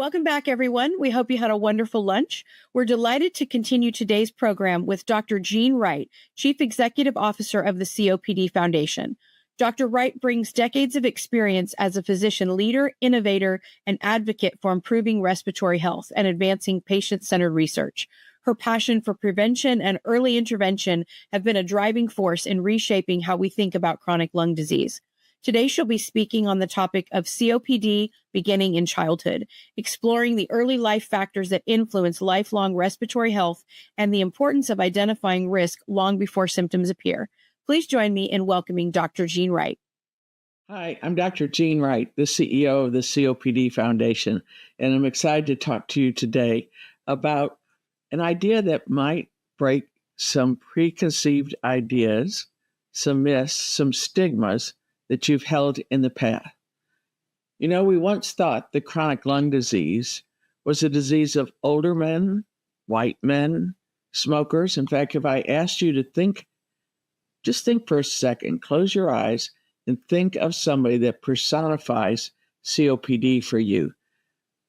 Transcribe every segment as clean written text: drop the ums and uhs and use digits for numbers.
Welcome back, everyone. We hope you had a wonderful lunch. We're delighted to continue today's program with Dr. Jean Wright, Chief Executive Officer of the COPD Foundation. Dr. Wright brings decades of experience as a physician leader, innovator, and advocate for improving respiratory health and advancing patient-centered research. Her passion for prevention and early intervention have been a driving force in reshaping how we think about chronic lung disease. Today, she'll be speaking on the topic of COPD beginning in childhood, exploring the early life factors that influence lifelong respiratory health and the importance of identifying risk long before symptoms appear. Please join me in welcoming Dr. Jean Wright. Hi, I'm Dr. Jean Wright, the CEO of the COPD Foundation, and I'm excited to talk to you today about an idea that might break some preconceived ideas, some myths, some stigmas that you've held in the past. You know, we once thought that chronic lung disease was a disease of older men, white men, smokers. In fact, if I asked you to think, just think for a second, close your eyes and think of somebody that personifies COPD for you.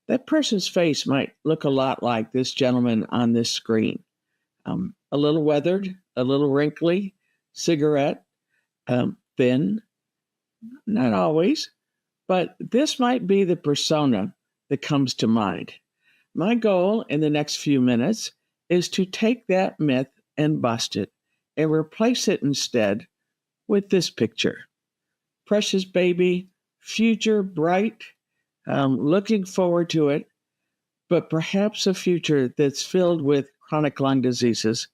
That person's face might look a lot like this gentleman on this screen. A little weathered, a little wrinkly, cigarette, thin, not always, but this might be the persona that comes to mind. My goal in the next few minutes is to take that myth and bust it and replace it instead with this picture. Precious baby, future bright, looking forward to it, but perhaps a future that's filled with chronic lung diseases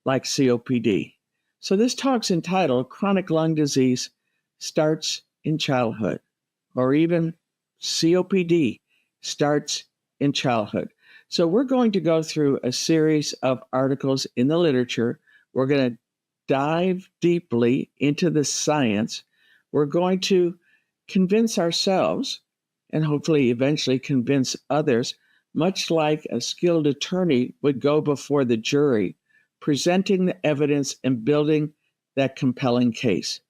like COPD. So this talk's entitled Chronic Lung Disease Starts in Childhood, or even COPD starts in childhood. So we're going to go through a series of articles in the literature. We're going to dive deeply into the science. We're going to convince ourselves and hopefully eventually convince others, much like a skilled attorney would go before the jury, presenting the evidence and building that compelling case.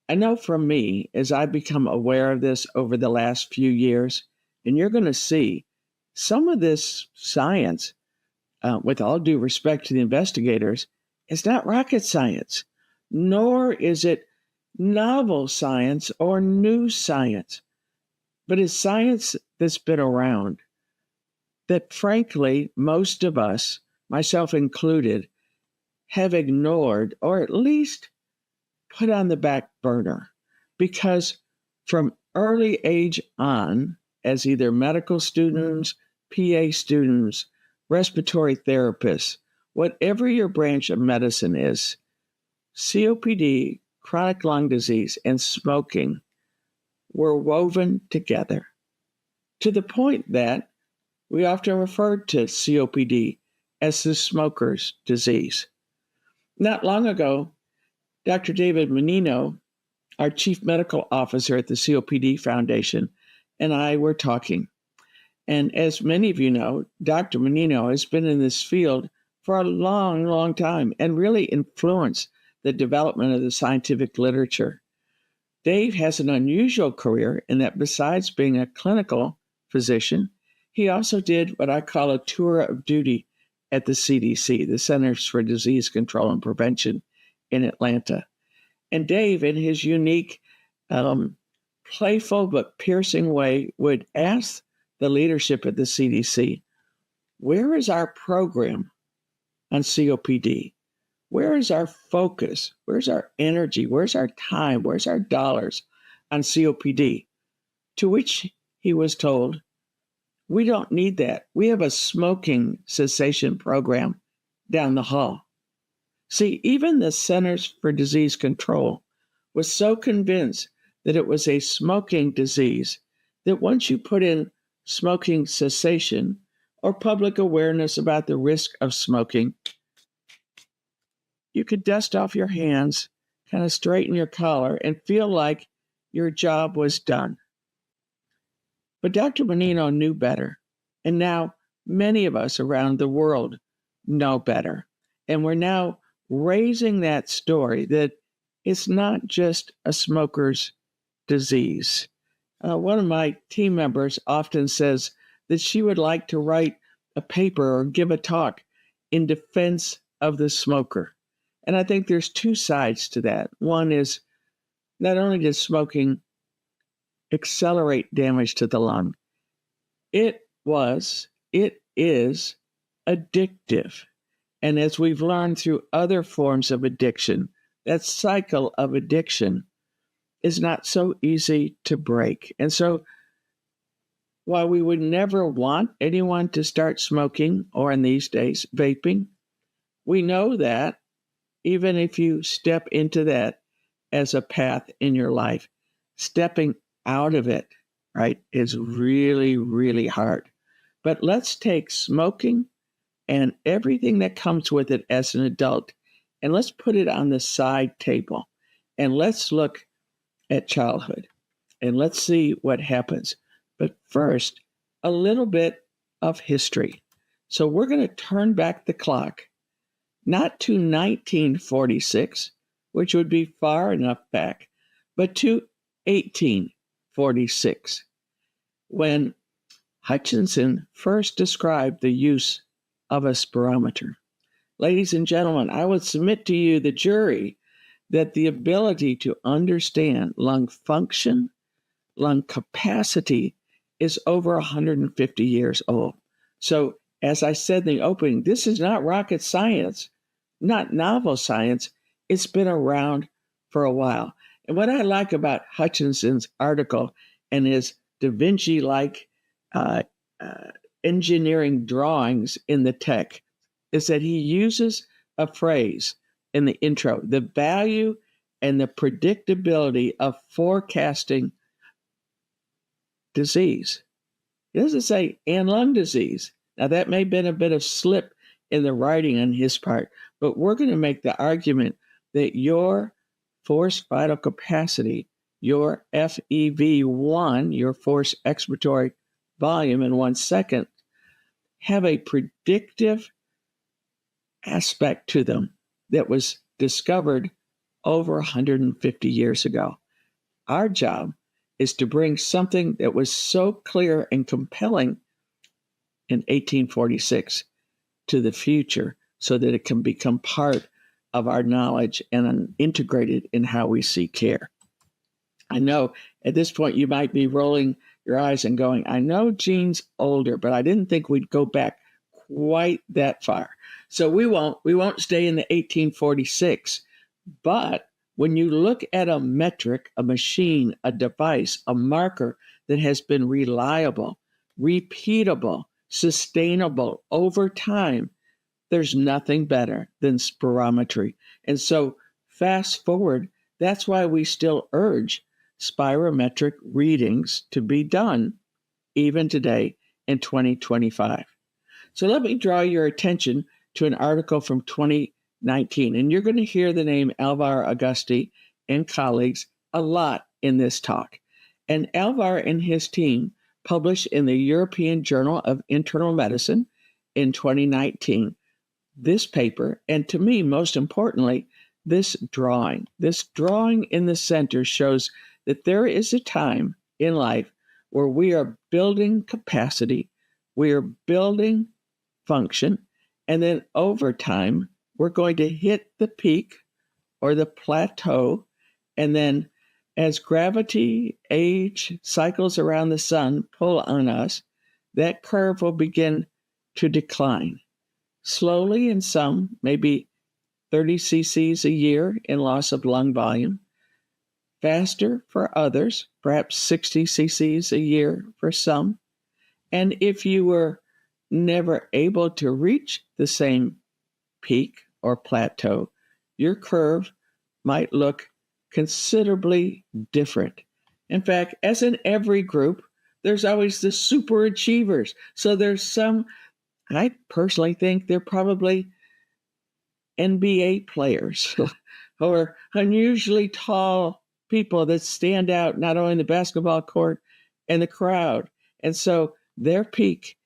I know from me, as I've become aware of this over the last few years, and you're going to see some of this science, with all due respect to the investigators, is not rocket science, nor is it novel science or new science, but it's science that's been around that, frankly, most of us, myself included, have ignored or at least put on the back burner, because from early age on, as either medical students, PA students, respiratory therapists, whatever your branch of medicine is, COPD, chronic lung disease, and smoking were woven together to the point that we often referred to COPD as the smoker's disease. Not long ago, Dr. David Menino, our Chief Medical Officer at the COPD Foundation, and I were talking. And as many of you know, Dr. Menino has been in this field for a long, long time and really influenced the development of the scientific literature. Dave has an unusual career in that besides being a clinical physician, he also did what I call a tour of duty at the CDC, the Centers for Disease Control and Prevention in Atlanta. And Dave, in his unique, playful but piercing way, would ask the leadership at the CDC, where is our program on COPD? Where is our focus? Where's our energy? Where's our time? Where's our dollars on COPD? To which he was told, we don't need that. We have a smoking cessation program down the hall. See, even the Centers for Disease Control was so convinced that it was a smoking disease that once you put in smoking cessation or public awareness about the risk of smoking, you could dust off your hands, kind of straighten your collar, and feel like your job was done. But Dr. Menino knew better, and now many of us around the world know better. And we're now raising that story that it's not just a smoker's disease. One of my team members often says that she would like to write a paper or give a talk in defense of the smoker. And I think there's two sides to that. One is not only does smoking accelerate damage to the lung, it is addictive. And as we've learned through other forms of addiction, that cycle of addiction is not so easy to break. And so while we would never want anyone to start smoking, or in these days, vaping, we know that even if you step into that as a path in your life, stepping out of it, right, is really, really hard. But let's take smoking and everything that comes with it as an adult, and let's put it on the side table. And let's look at childhood, and let's see what happens. But first, a little bit of history. So we're going to turn back the clock, not to 1946, which would be far enough back, but to 1846, when Hutchinson first described the use of a spirometer. Ladies and gentlemen, I would submit to you, the jury, that the ability to understand lung function, lung capacity, is over 150 years old. So, as I said in the opening, this is not rocket science, not novel science. It's been around for a while. And what I like about Hutchinson's article and his Da Vinci-like engineering drawings in the tech is that he uses a phrase in the intro, the value and the predictability of forecasting disease. He doesn't say and lung disease. Now, that may have been a bit of slip in the writing on his part, but we're going to make the argument that your forced vital capacity, your FEV1, your forced expiratory volume in 1 second, have a predictive aspect to them that was discovered over 150 years ago. Our job is to bring something that was so clear and compelling in 1846 to the future so that it can become part of our knowledge and integrated in how we see care. I know at this point you might be rolling your eyes and going, I know Gene's older, but I didn't think we'd go back quite that far. So we won't stay in the 1846. But when you look at a metric, a machine, a device, a marker that has been reliable, repeatable, sustainable over time, there's nothing better than spirometry. And so fast forward, that's why we still urge spirometric readings to be done even today in 2025. So let me draw your attention to an article from 2019, and you're going to hear the name Alvar Augusti and colleagues a lot in this talk. And Alvar and his team published in the European Journal of Internal Medicine in 2019 this paper, and to me, most importantly, this drawing. This drawing in the center shows that there is a time in life where we are building capacity, we are building function, and then over time, we're going to hit the peak or the plateau, and then as gravity, age, cycles around the sun pull on us, that curve will begin to decline. Slowly in some, maybe 30 cc's a year in loss of lung volume. Faster for others, perhaps 60 cc's a year for some. And if you were never able to reach the same peak or plateau, your curve might look considerably different. In fact, as in every group, there's always the super achievers. So there's some, I personally think they're probably NBA players or unusually tall people that stand out not only in the basketball court and the crowd. And so their peak,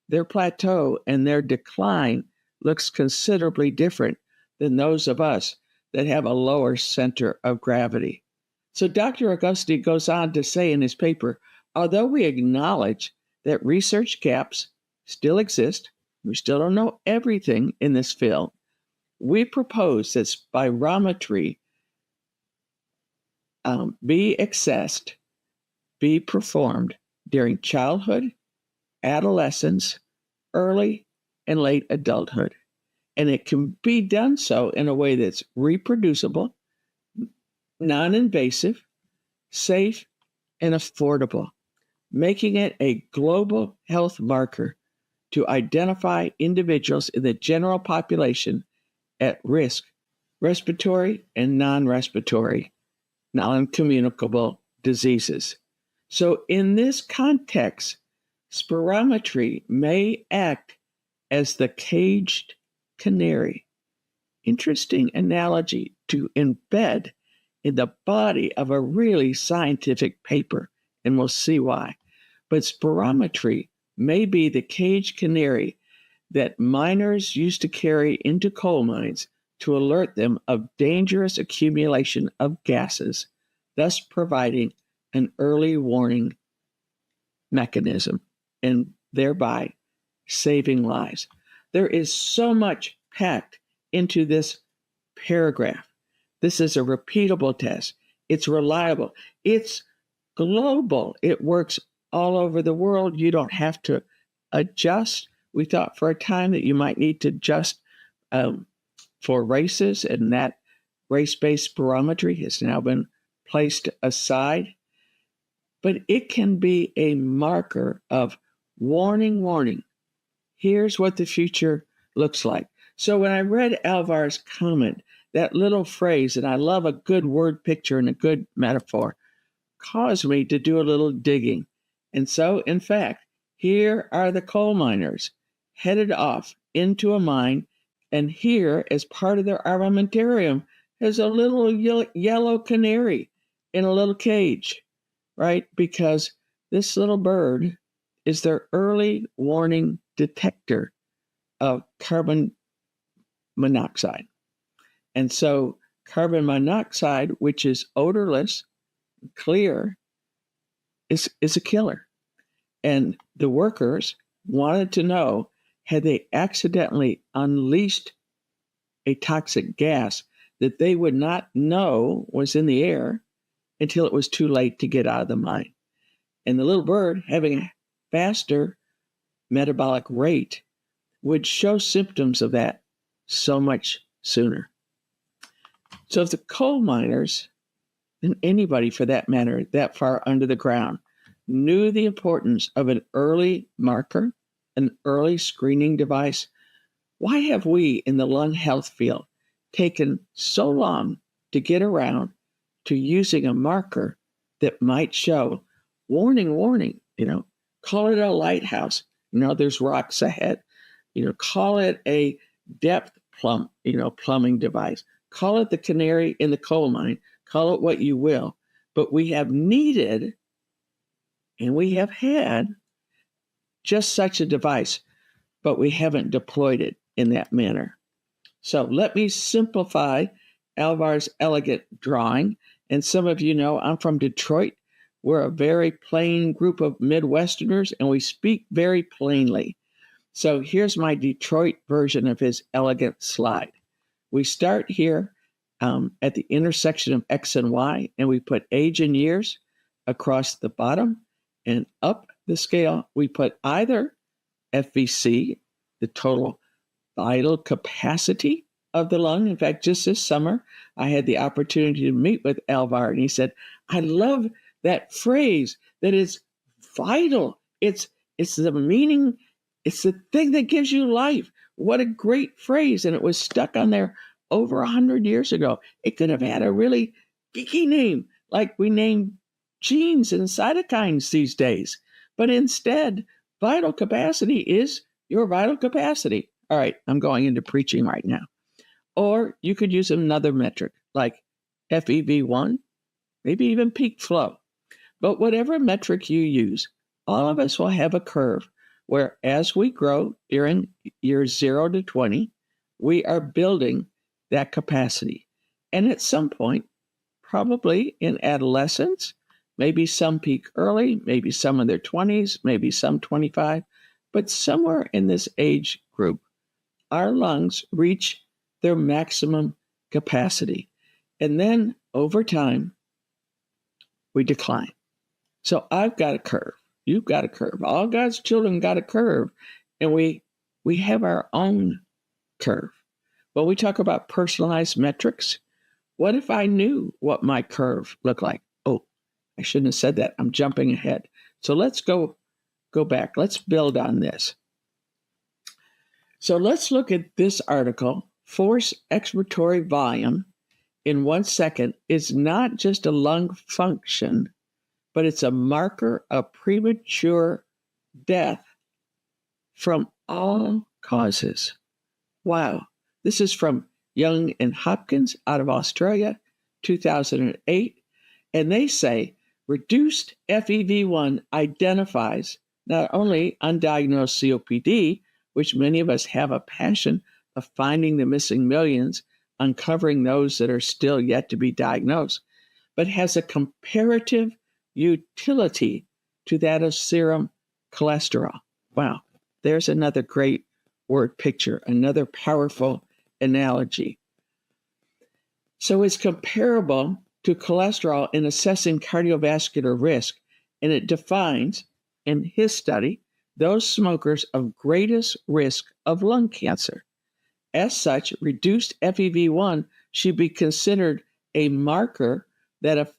their plateau, and their decline looks considerably different than those of us that have a lower center of gravity. So Dr. Augusti goes on to say in his paper, although we acknowledge that research gaps still exist. We still don't know everything in this field. We propose that spirometry be accessed, be performed during childhood, adolescence, early and late adulthood. And it can be done so in a way that's reproducible, non-invasive, safe, and affordable, making it a global health marker to identify individuals in the general population at risk, respiratory and non-respiratory, non-communicable diseases. So in this context, spirometry may act as the caged canary. Interesting analogy to embed in the body of a really scientific paper, and we'll see why. But spirometry may be the caged canary that miners used to carry into coal mines to alert them of dangerous accumulation of gases, thus providing an early warning mechanism and thereby saving lives. There is so much packed into this paragraph. This is a repeatable test. It's reliable. It's global. It works all over the world. You don't have to adjust. We thought for a time that you might need to adjust for races, and that race-based spirometry has now been placed aside. But it can be a marker of warning. Here's what the future looks like. So when I read Alvar's comment, that little phrase, and I love a good word picture and a good metaphor, caused me to do a little digging. And so, in fact, here are the coal miners headed off into a mine, and here, as part of their armamentarium, is a little yellow canary in a little cage, right? Because this little bird is their early warning detector of carbon monoxide. And so carbon monoxide, which is odorless, clear, is a killer. And the workers wanted to know, had they accidentally unleashed a toxic gas that they would not know was in the air until it was too late to get out of the mine. And the little bird, having a faster metabolic rate, would show symptoms of that so much sooner. So if the coal miners, and anybody for that matter, that far under the ground, knew the importance of an early marker, an early screening device, why have we in the lung health field taken so long to get around to using a marker that might show warning, call it a lighthouse, there's rocks ahead, call it a depth plumbing device, call it the canary in the coal mine, call it what you will, but we have needed and we have had just such a device, but we haven't deployed it in that manner. So let me simplify Alvar's elegant drawing. And some of you know I'm from Detroit. We're a very plain group of Midwesterners, and we speak very plainly. So here's my Detroit version of his elegant slide. We start here at the intersection of X and Y, and we put age and years across the bottom, and up the scale, we put either FVC, the total vital capacity of the lung. In fact, just this summer, I had the opportunity to meet with Alvar, and he said, I love that phrase that is vital. It's the meaning, it's the thing that gives you life. What a great phrase. And it was stuck on there over 100 years ago. It could have had a really geeky name, like we name genes and cytokines these days. But instead, vital capacity is your vital capacity. All right, I'm going into preaching right now. Or you could use another metric like FEV1, maybe even peak flow. But whatever metric you use, all of us will have a curve where as we grow during years 0 to 20, we are building that capacity. And at some point, probably in adolescence, Maybe some peak early, maybe some in their 20s, maybe some 25, but somewhere in this age group, our lungs reach their maximum capacity. And then over time, we decline. So I've got a curve. You've got a curve. All God's children got a curve. And we have our own curve. When we talk about personalized metrics, what if I knew what my curve looked like? Oh, I shouldn't have said that. I'm jumping ahead. So let's go back. Let's build on this. So let's look at this article. Forced expiratory volume in 1 second is not just a lung function, but it's a marker of premature death from all causes. Wow. This is from Young and Hopkins out of Australia, 2008. And they say reduced FEV1 identifies not only undiagnosed COPD, which many of us have a passion of finding the missing millions, uncovering those that are still yet to be diagnosed, but has a comparative utility to that of serum cholesterol. Wow, there's another great word picture, another powerful analogy. So it's comparable to cholesterol in assessing cardiovascular risk, and it defines, in his study, those smokers of greatest risk of lung cancer. As such, reduced FEV1 should be considered a marker that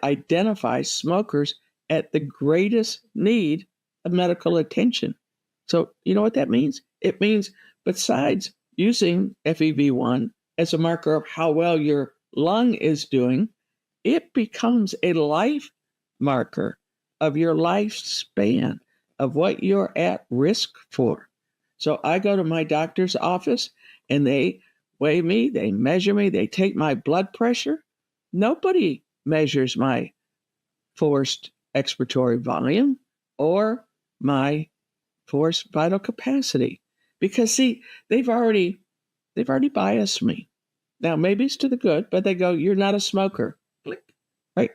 identifies smokers at the greatest need of medical attention. So you know what that means? It means besides using FEV1 as a marker of how well your lung is doing, it becomes a life marker of your lifespan, of what you're at risk for. So I go to my doctor's office and they weigh me, they measure me, they take my blood pressure. Nobody measures my forced expiratory volume or my forced vital capacity. Because see, they've already biased me. Now maybe it's to the good, but they go, you're not a smoker. Click, right?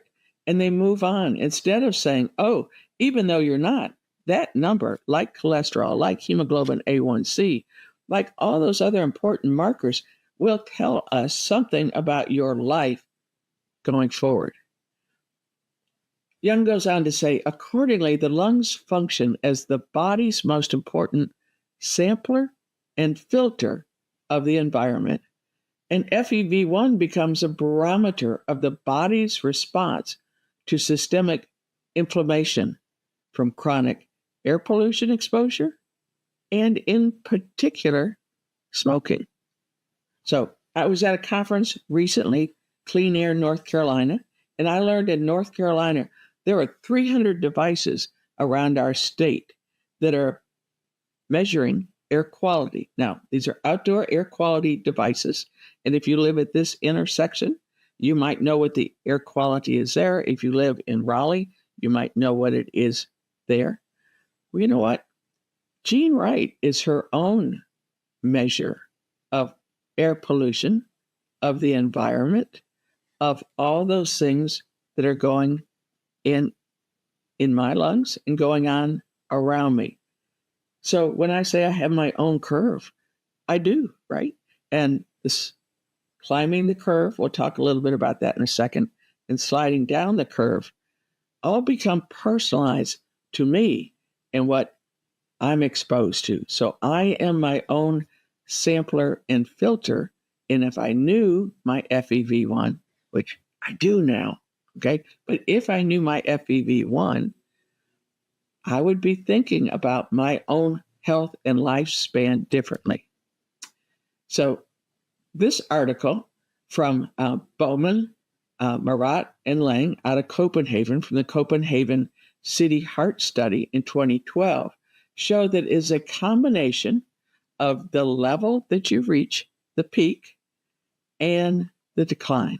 And they move on instead of saying, oh, even though you're not, that number, like cholesterol, like hemoglobin A1C, like all those other important markers, will tell us something about your life going forward. Young goes on to say, accordingly, the lungs function as the body's most important sampler and filter of the environment, and FEV1 becomes a barometer of the body's response to systemic inflammation from chronic air pollution exposure, and in particular, smoking. So I was at a conference recently, Clean Air, North Carolina, and I learned in North Carolina, there are 300 devices around our state that are measuring air quality. Now, these are outdoor air quality devices, and if you live at this intersection, you might know what the air quality is there. If you live in Raleigh, you might know what it is there. Well, you know what? Jean Wright is her own measure of air pollution, of the environment, of all those things that are going in my lungs and going on around me. So when I say I have my own curve, I do, right? And this climbing the curve, we'll talk a little bit about that in a second, and sliding down the curve, all become personalized to me and what I'm exposed to. So I am my own sampler and filter. And if I knew my FEV1, which I do now, okay, but if I knew my FEV1, I would be thinking about my own health and lifespan differently. So this article from Bowman, Marat, and Lang out of Copenhagen from the Copenhagen City Heart Study in 2012 showed that it is a combination of the level that you reach, the peak, and the decline.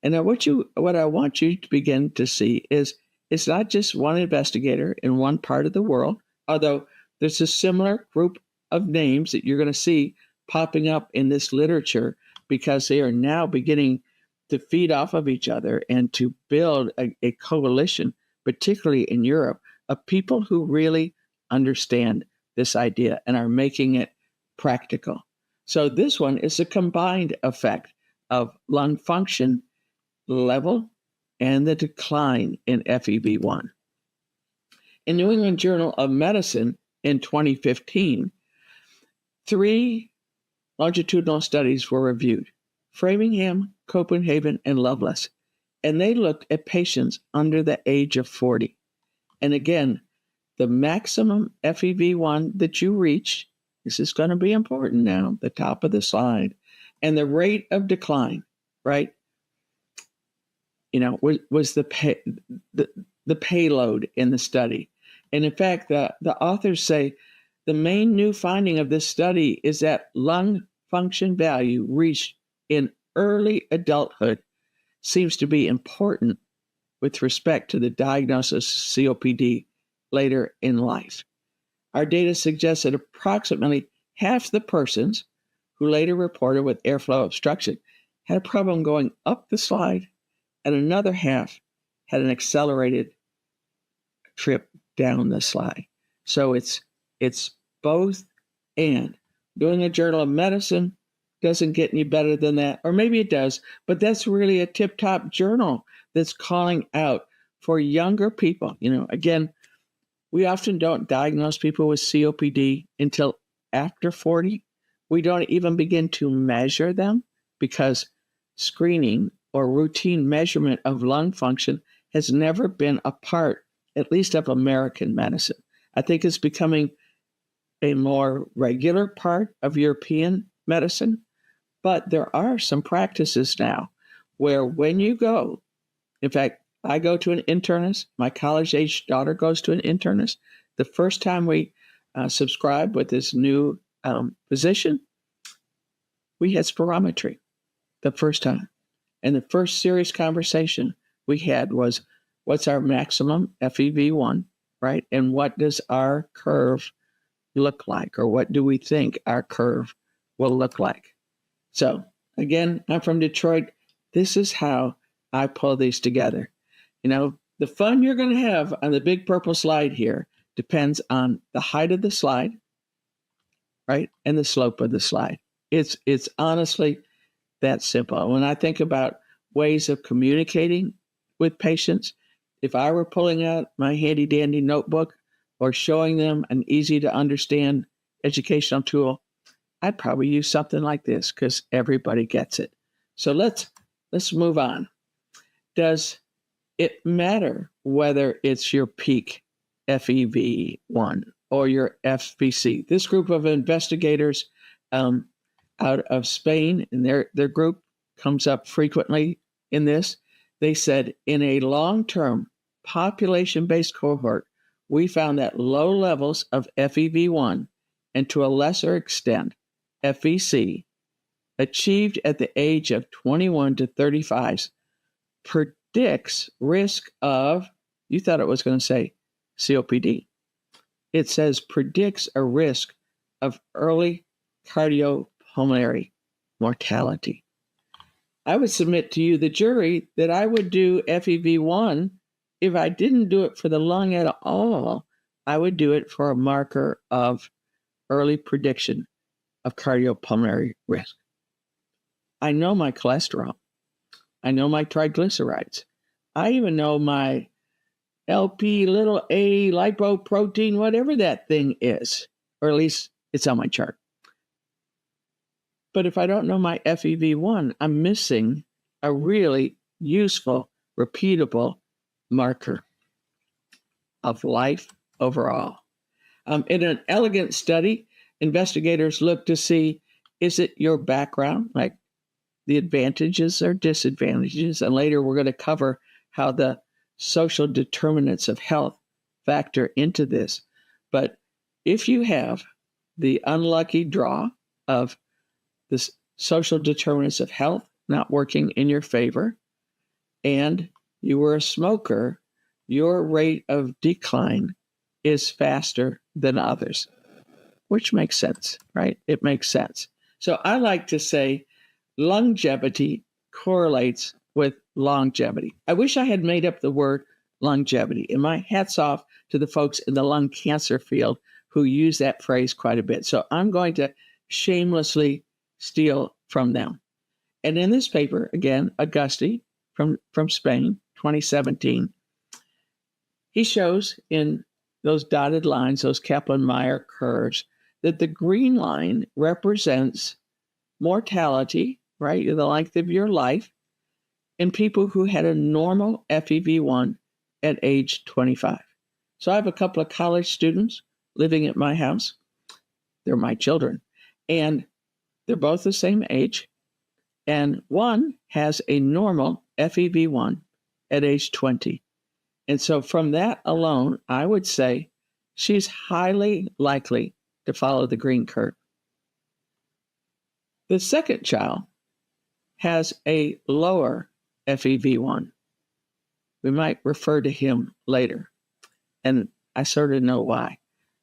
And now what I want you to begin to see is it's not just one investigator in one part of the world, although there's a similar group of names that you're going to see popping up in this literature because they are now beginning to feed off of each other and to build a coalition, particularly in Europe, of people who really understand this idea and are making it practical. So this one is a combined effect of lung function level and the decline in FEV1. In New England Journal of Medicine in 2015, 3 longitudinal studies were reviewed: Framingham, Copenhagen, and Lovelace. And they looked at patients under the age of 40. And again, the maximum FEV1 that you reach, this is going to be important now, the top of the slide, and the rate of decline, right? Was the payload in the study. And in fact, the authors say the main new finding of this study is that lung function value reached in early adulthood seems to be important with respect to the diagnosis of COPD later in life. Our data suggests that approximately half the persons who later reported with airflow obstruction had a problem going up the slide, and another half had an accelerated trip down the slide. So it's both and. Doing a Journal of Medicine doesn't get any better than that, or maybe it does, but that's really a tip-top journal that's calling out for younger people. Again, we often don't diagnose people with COPD until after 40. We don't even begin to measure them because screening or routine measurement of lung function has never been a part, at least of American medicine. I think it's becoming a more regular part of European medicine, but there are some practices now where when you go, in fact, I go to an internist, my college-age daughter goes to an internist. The first time we subscribed with this new physician, we had spirometry the first time. And the first serious conversation we had was, what's our maximum FEV1, right? And what does our curve look like? Or what do we think our curve will look like? So again, I'm from Detroit. This is how I pull these together. The fun you're going to have on the big purple slide here depends on the height of the slide, right? And the slope of the slide. It's honestly that simple. When I think about ways of communicating with patients, if I were pulling out my handy dandy notebook or showing them an easy to understand educational tool, I'd probably use something like this because everybody gets it. So let's move on. Does it matter whether it's your peak FEV1 or your FVC? This group of investigators out of Spain, and their group comes up frequently in this. They said in a long-term population-based cohort, we found that low levels of FEV1 and to a lesser extent FVC achieved at the age of 21 to 35 predicts risk of, you thought it was going to say COPD. It says predicts a risk of early cardiopulmonary mortality. I would submit to you, the jury, that I would do FEV1 if I didn't do it for the lung at all. I would do it for a marker of early prediction of cardiopulmonary risk. I know my cholesterol. I know my triglycerides. I even know my LP little a lipoprotein, whatever that thing is, or at least it's on my chart. But if I don't know my FEV1, I'm missing a really useful, repeatable marker of life overall. In an elegant study, investigators look to see, is it your background, like the advantages or disadvantages? And later we're going to cover how the social determinants of health factor into this. But if you have the unlucky draw of the social determinants of health not working in your favor, and you were a smoker, your rate of decline is faster than others, which makes sense, right? It makes sense. So I like to say longevity correlates with longevity. I wish I had made up the word longevity, and my hat's off to the folks in the lung cancer field who use that phrase quite a bit. So I'm going to shamelessly steal from them. And in this paper, again, Augusti from Spain, 2017, he shows in those dotted lines, those Kaplan-Meier curves, that the green line represents mortality, right, the length of your life, in people who had a normal FEV1 at age 25. So I have a couple of college students living at my house. They're my children. And they're both the same age. And one has a normal FEV1 at age 20. And so from that alone, I would say she's highly likely to follow the green curve. The second child has a lower FEV1. We might refer to him later, and I sort of know why.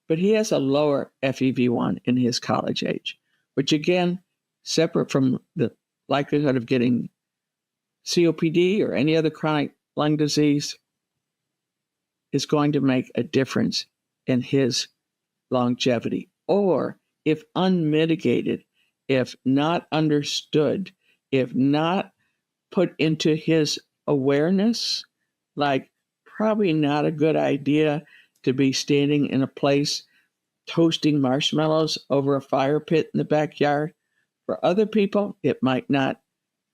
But he has a lower FEV1 in his college age, which again, separate from the likelihood of getting COPD or any other chronic lung disease, is going to make a difference in his longevity. Or if unmitigated, if not understood, if not put into his awareness, like probably not a good idea to be standing in a place toasting marshmallows over a fire pit in the backyard. For other people, it might not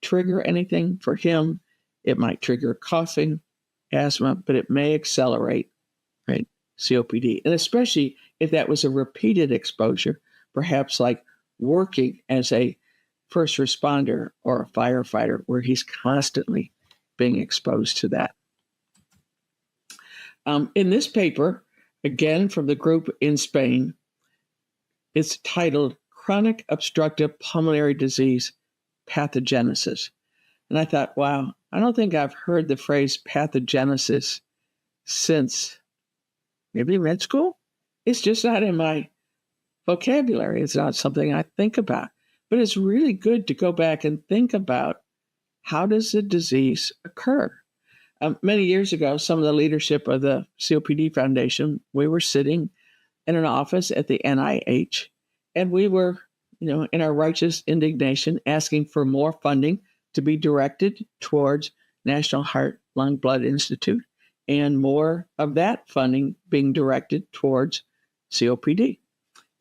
trigger anything. For him, it might trigger coughing, asthma, but it may accelerate, right, COPD. And especially if that was a repeated exposure, perhaps like working as a first responder or a firefighter, where he's constantly being exposed to that. In this paper, again from the group in Spain, it's titled Chronic Obstructive Pulmonary Disease Pathogenesis. And I thought, wow, I don't think I've heard the phrase pathogenesis since maybe med school. It's just not in my vocabulary. It's not something I think about. But it's really good to go back and think about, how does the disease occur? Many years ago, some of the leadership of the COPD Foundation, we were sitting in an office at the NIH, and we were, in our righteous indignation, asking for more funding to be directed towards National Heart, Lung, Blood Institute, and more of that funding being directed towards COPD.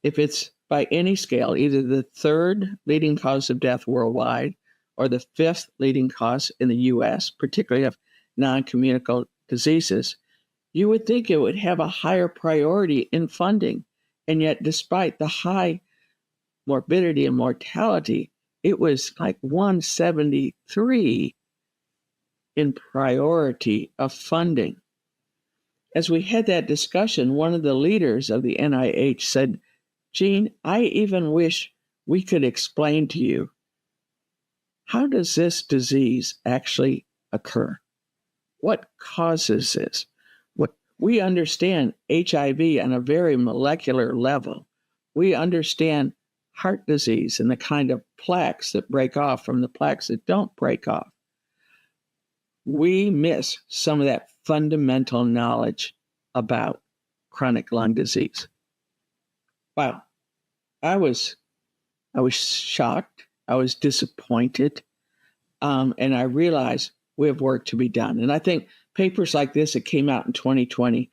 If it's by any scale, either the third leading cause of death worldwide or the fifth leading cause in the U.S., particularly of non-communicable diseases, you would think it would have a higher priority in funding. And yet, despite the high morbidity and mortality, it was like 173 in priority of funding. As we had that discussion, one of the leaders of the NIH said, Gene, I even wish we could explain to you, how does this disease actually occur? What causes this? We understand HIV on a very molecular level. We understand heart disease and the kind of plaques that break off from the plaques that don't break off. We miss some of that fundamental knowledge about chronic lung disease. Wow. I was shocked. I was disappointed. And I realized we have work to be done. And I think papers like this that came out in 2020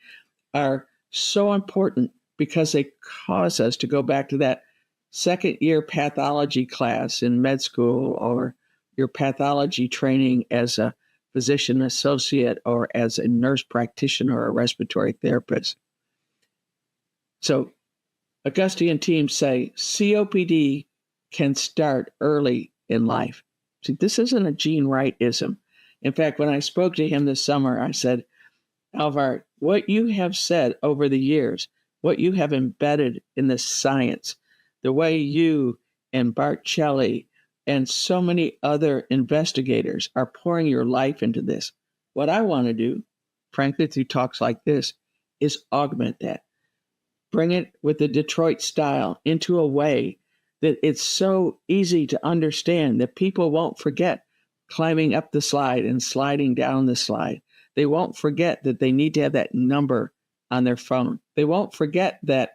are so important because they cause us to go back to that second year pathology class in med school, or your pathology training as a physician associate or as a nurse practitioner or a respiratory therapist. So Augusti and team say COPD can start early in life. See, this isn't a Gene Wright-ism. In fact, when I spoke to him this summer, I said, Alvar, what you have said over the years, what you have embedded in the science, the way you and Bart Celli and so many other investigators are pouring your life into this. What I want to do, frankly, through talks like this, is augment that. Bring it with the Detroit style into a way that it's so easy to understand that people won't forget climbing up the slide and sliding down the slide. They won't forget that they need to have that number on their phone. They won't forget that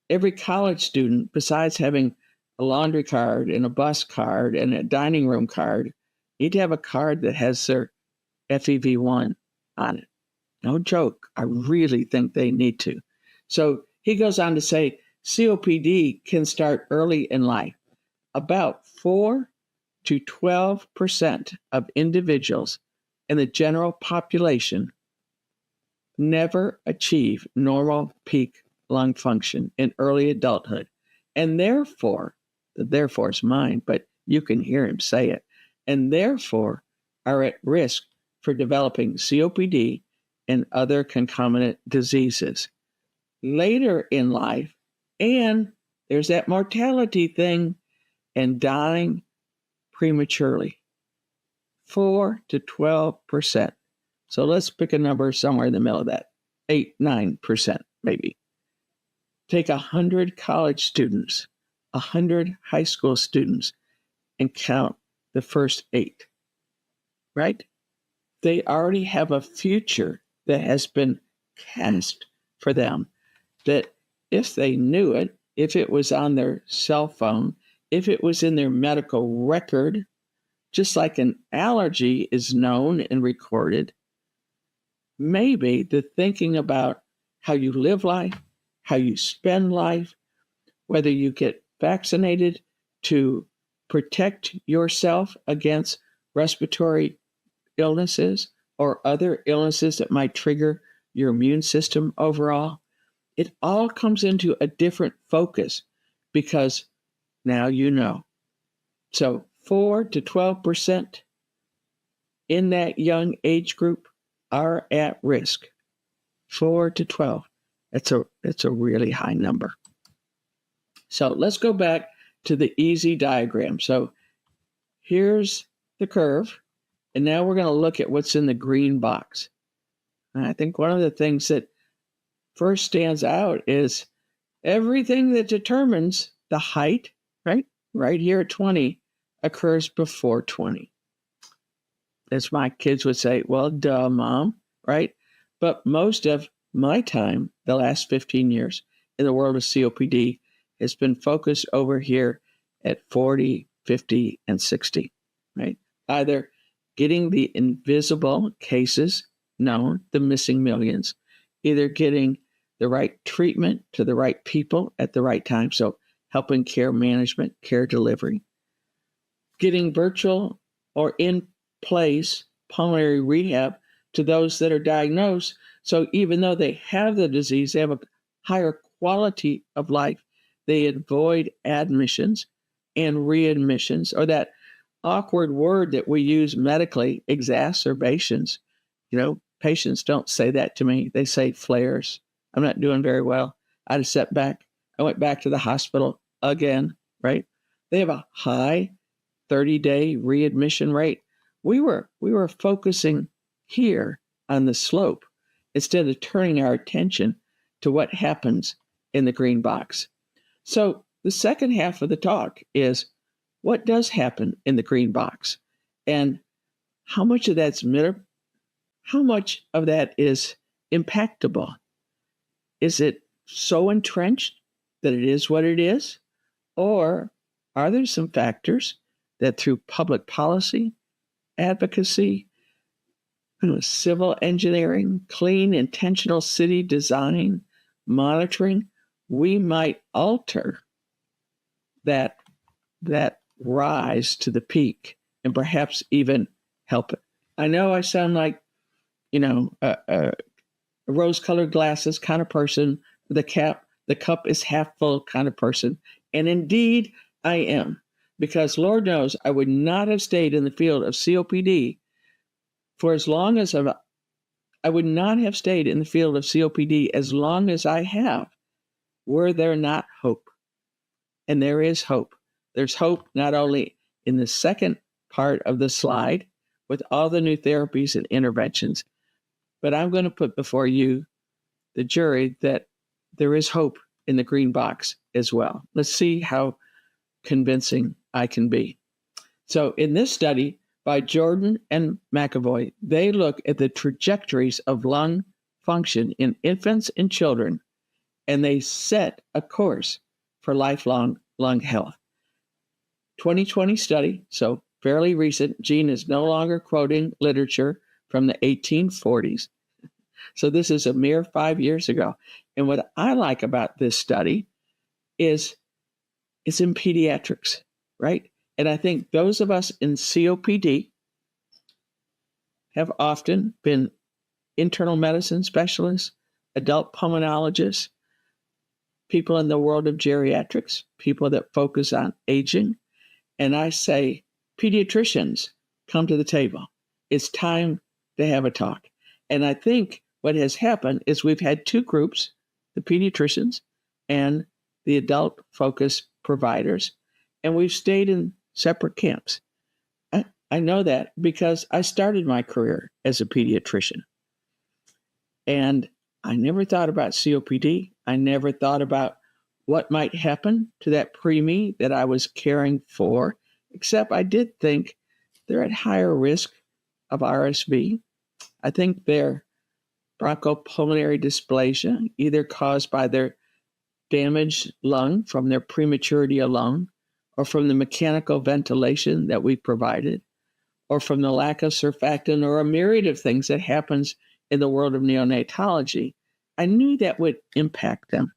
every college student, besides having a laundry card and a bus card and a dining room card, need to have a card that has their FEV1 on it. No joke. I really think they need to. So he goes on to say COPD can start early in life. About 4 to 12% of individuals in the general population never achieve normal peak lung function in early adulthood. And therefore, the therefore is mine, but you can hear him say it, and therefore are at risk for developing COPD and other concomitant diseases later in life. And there's that mortality thing and dying prematurely. 4 to 12%. So let's pick a number somewhere in the middle of that. 8, 9%, maybe. Take 100 college students, 100 high school students, and count the first 8, right? They already have a future that has been cast for them, that if they knew it, if it was on their cell phone, if it was in their medical record, just like an allergy is known and recorded, maybe the thinking about how you live life, how you spend life, whether you get vaccinated to protect yourself against respiratory illnesses or other illnesses that might trigger your immune system overall, it all comes into a different focus because now you know. So 4 to 12% in that young age group are at risk. 4 to 12. It's a really high number. So let's go back to the easy diagram. So here's the curve, and now we're going to look at what's in the green box. And I think one of the things that first stands out is everything that determines the height, right here at 20, occurs before 20. As my kids would say, well, duh, Mom, right? But most of my time, the last 15 years in the world of COPD, has been focused over here at 40, 50, and 60, right? Either getting the invisible cases known, the missing millions, either getting the right treatment to the right people at the right time, so helping care management, care delivery, getting virtual or in-place pulmonary rehab to those that are diagnosed, so even though they have the disease, they have a higher quality of life. They avoid admissions and readmissions, or that awkward word that we use medically, exacerbations. Patients don't say that to me. They say flares. I'm not doing very well. I had a setback. I went back to the hospital again, right? They have a high 30-day readmission rate. We were focusing here on the slope instead of turning our attention to what happens in the green box. So the second half of the talk is what does happen in the green box, and how much of that is impactable? Is it so entrenched that it is what it is? Or are there some factors that through public policy, advocacy, civil engineering, clean, intentional city design, monitoring, we might alter that rise to the peak and perhaps even help it? I know I sound like, a rose-colored glasses kind of person, the cup is half full kind of person. And indeed, I am. Because Lord knows I would not have stayed in the field of COPD for as long as I would not have stayed in the field of COPD as long as I have, were there not hope. And there is hope. There's hope not only in the second part of the slide with all the new therapies and interventions, but I'm going to put before you, the jury, that there is hope in the green box as well. Let's see how convincing I can be. So in this study, by Jordan and McAvoy. They look at the trajectories of lung function in infants and children, and they set a course for lifelong lung health. 2020 study, so fairly recent. Gene is no longer quoting literature from the 1840s. So this is a mere 5 years ago. And what I like about this study is it's in pediatrics, right? And I think those of us in COPD have often been internal medicine specialists, adult pulmonologists, people in the world of geriatrics, people that focus on aging. And I say, pediatricians, come to the table. It's time to have a talk. And I think what has happened is we've had two groups, the pediatricians and the adult-focused providers, and we've stayed in separate camps. I know that because I started my career as a pediatrician. And I never thought about COPD. I never thought about what might happen to that preemie that I was caring for, except I did think they're at higher risk of RSV. I think their bronchopulmonary dysplasia, either caused by their damaged lung from their prematurity alone, or from the mechanical ventilation that we provided, or from the lack of surfactant, or a myriad of things that happens in the world of neonatology, I knew that would impact them.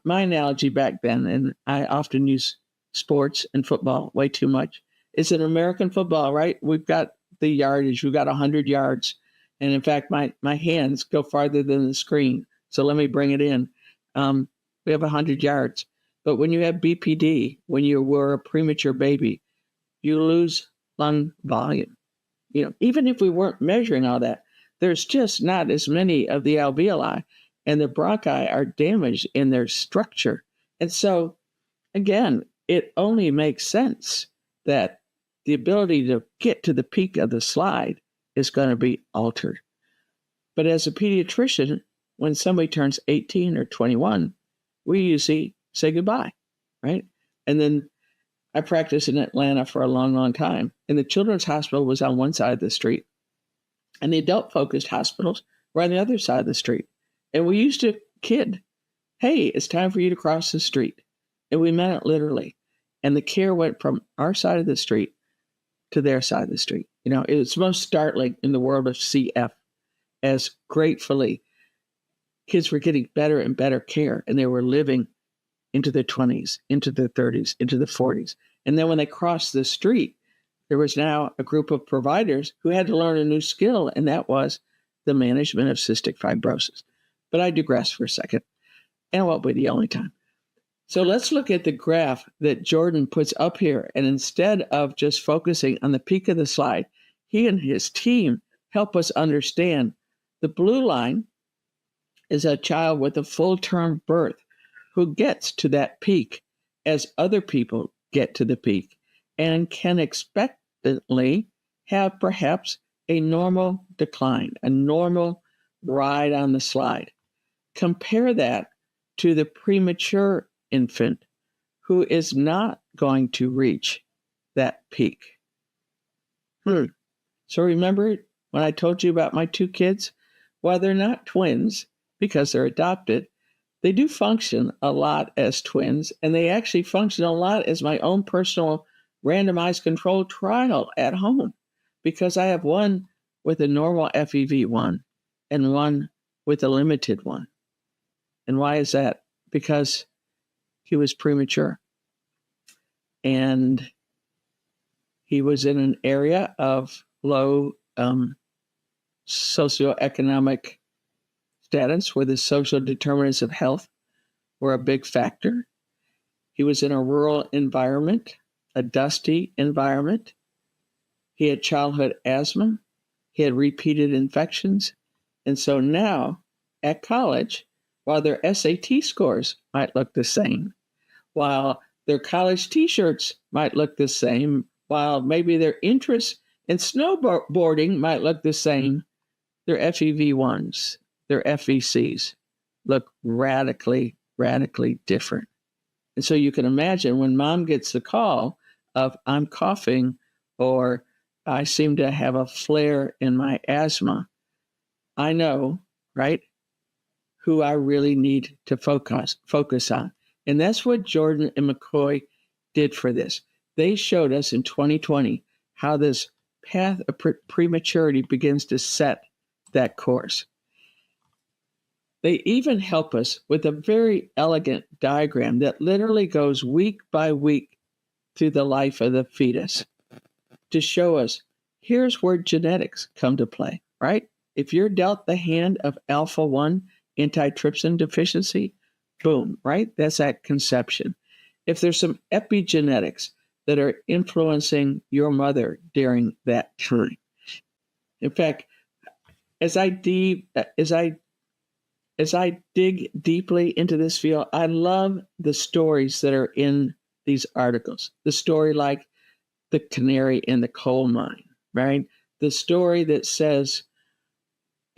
My analogy back then, and I often use sports and football way too much, is in American football, right? We've got the yardage, we've got 100 yards. And in fact, my hands go farther than the screen. So let me bring it in. We have 100 yards. But when you have BPD, when you were a premature baby, you lose lung volume. Even if we weren't measuring all that, there's just not as many of the alveoli, and the bronchi are damaged in their structure. And so, again, it only makes sense that the ability to get to the peak of the slide is going to be altered. But as a pediatrician, when somebody turns 18 or 21, we usually say goodbye, right? And then I practiced in Atlanta for a long, long time. And the children's hospital was on one side of the street, and the adult-focused hospitals were on the other side of the street. And we used to kid, hey, it's time for you to cross the street. And we meant it literally. And the care went from our side of the street to their side of the street. It was most startling in the world of CF, as gratefully kids were getting better and better care, and they were living into their 20s, into their 30s, into the 40s. And then when they crossed the street, there was now a group of providers who had to learn a new skill, and that was the management of cystic fibrosis. But I digress for a second, and it won't be the only time. So let's look at the graph that Jordan puts up here. And instead of just focusing on the peak of the slide, he and his team help us understand the blue line is a child with a full-term birth who gets to that peak as other people get to the peak and can expectantly have perhaps a normal decline, a normal ride on the slide. Compare that to the premature infant who is not going to reach that peak. So remember when I told you about my two kids? Well, they're not twins because they're adopted. They do function a lot as twins, and they actually function a lot as my own personal randomized controlled trial at home, because I have one with a normal FEV1 and one with a limited one. And why is that? Because he was premature. And he was in an area of low socioeconomic status where the social determinants of health were a big factor. He was in a rural environment, a dusty environment. He had childhood asthma. He had repeated infections. And so now at college, while their SAT scores might look the same, while their college t-shirts might look the same, while maybe their interest in snowboarding might look the same, their FEV1s, their FVCs look radically, radically different. And so you can imagine when mom gets the call of I'm coughing or I seem to have a flare in my asthma, I know, right, who I really need to focus on. And that's what Jordan and McCoy did for this. They showed us in 2020 how this path of prematurity begins to set that course. They even help us with a very elegant diagram that literally goes week by week through the life of the fetus to show us here's where genetics come to play, right? If you're dealt the hand of alpha 1 antitrypsin deficiency, boom, right? That's at conception. If there's some epigenetics that are influencing your mother during that time. In fact, as I dig deeply into this field, I love the stories that are in these articles. The story like the canary in the coal mine, right? The story that says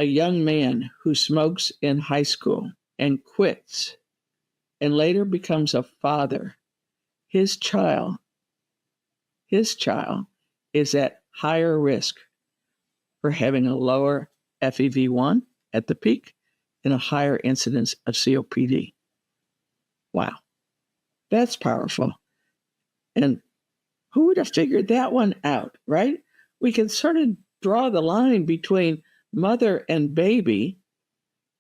a young man who smokes in high school and quits and later becomes a father. His child is at higher risk for having a lower FEV1 at the peak and a higher incidence of COPD. Wow, that's powerful. And who would have figured that one out, right? We can sort of draw the line between mother and baby.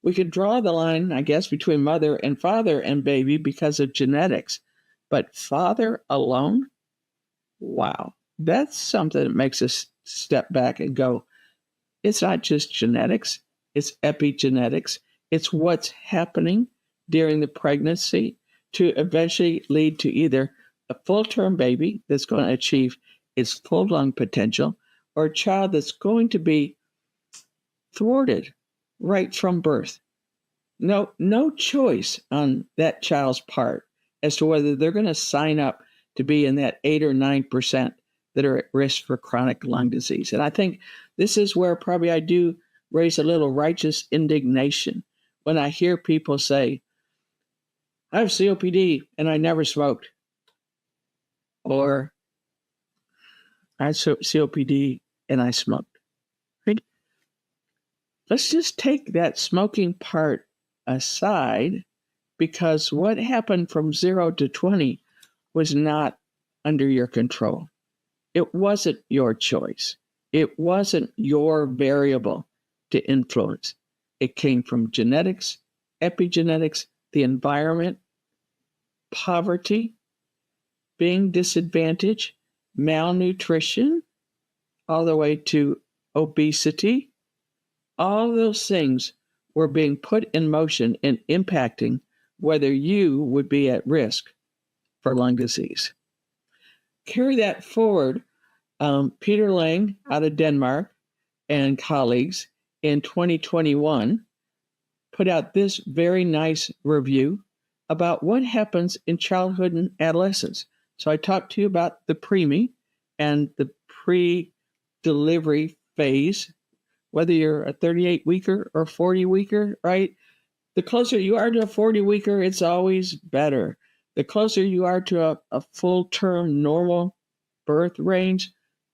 We could draw the line, I guess, between mother and father and baby because of genetics. But father alone? Wow. That's something that makes us step back and go, it's not just genetics, it's epigenetics. It's what's happening during the pregnancy to eventually lead to either a full-term baby that's going to achieve its full lung potential or a child that's going to be thwarted right from birth. No choice on that child's part as to whether they're going to sign up to be in that 8 or 9% that are at risk for chronic lung disease. And I think this is where probably I do raise a little righteous indignation when I hear people say, I have COPD and I never smoked. Or I had COPD and I smoked. Right? Let's just take that smoking part aside, because what happened from 0 to 20 was not under your control. It wasn't your choice. It wasn't your variable to influence. It came from genetics, epigenetics, the environment, poverty, being disadvantaged, malnutrition, all the way to obesity. All those things were being put in motion and impacting whether you would be at risk for lung disease. Carry that forward. Peter Lang out of Denmark and colleagues in 2021 put out this very nice review about what happens in childhood and adolescence. So I talked to you about the preemie and the pre-delivery phase, whether you're a 38-weeker or 40-weeker, right? The closer you are to a 40-weeker, it's always better. The closer you are to a full-term normal birth range,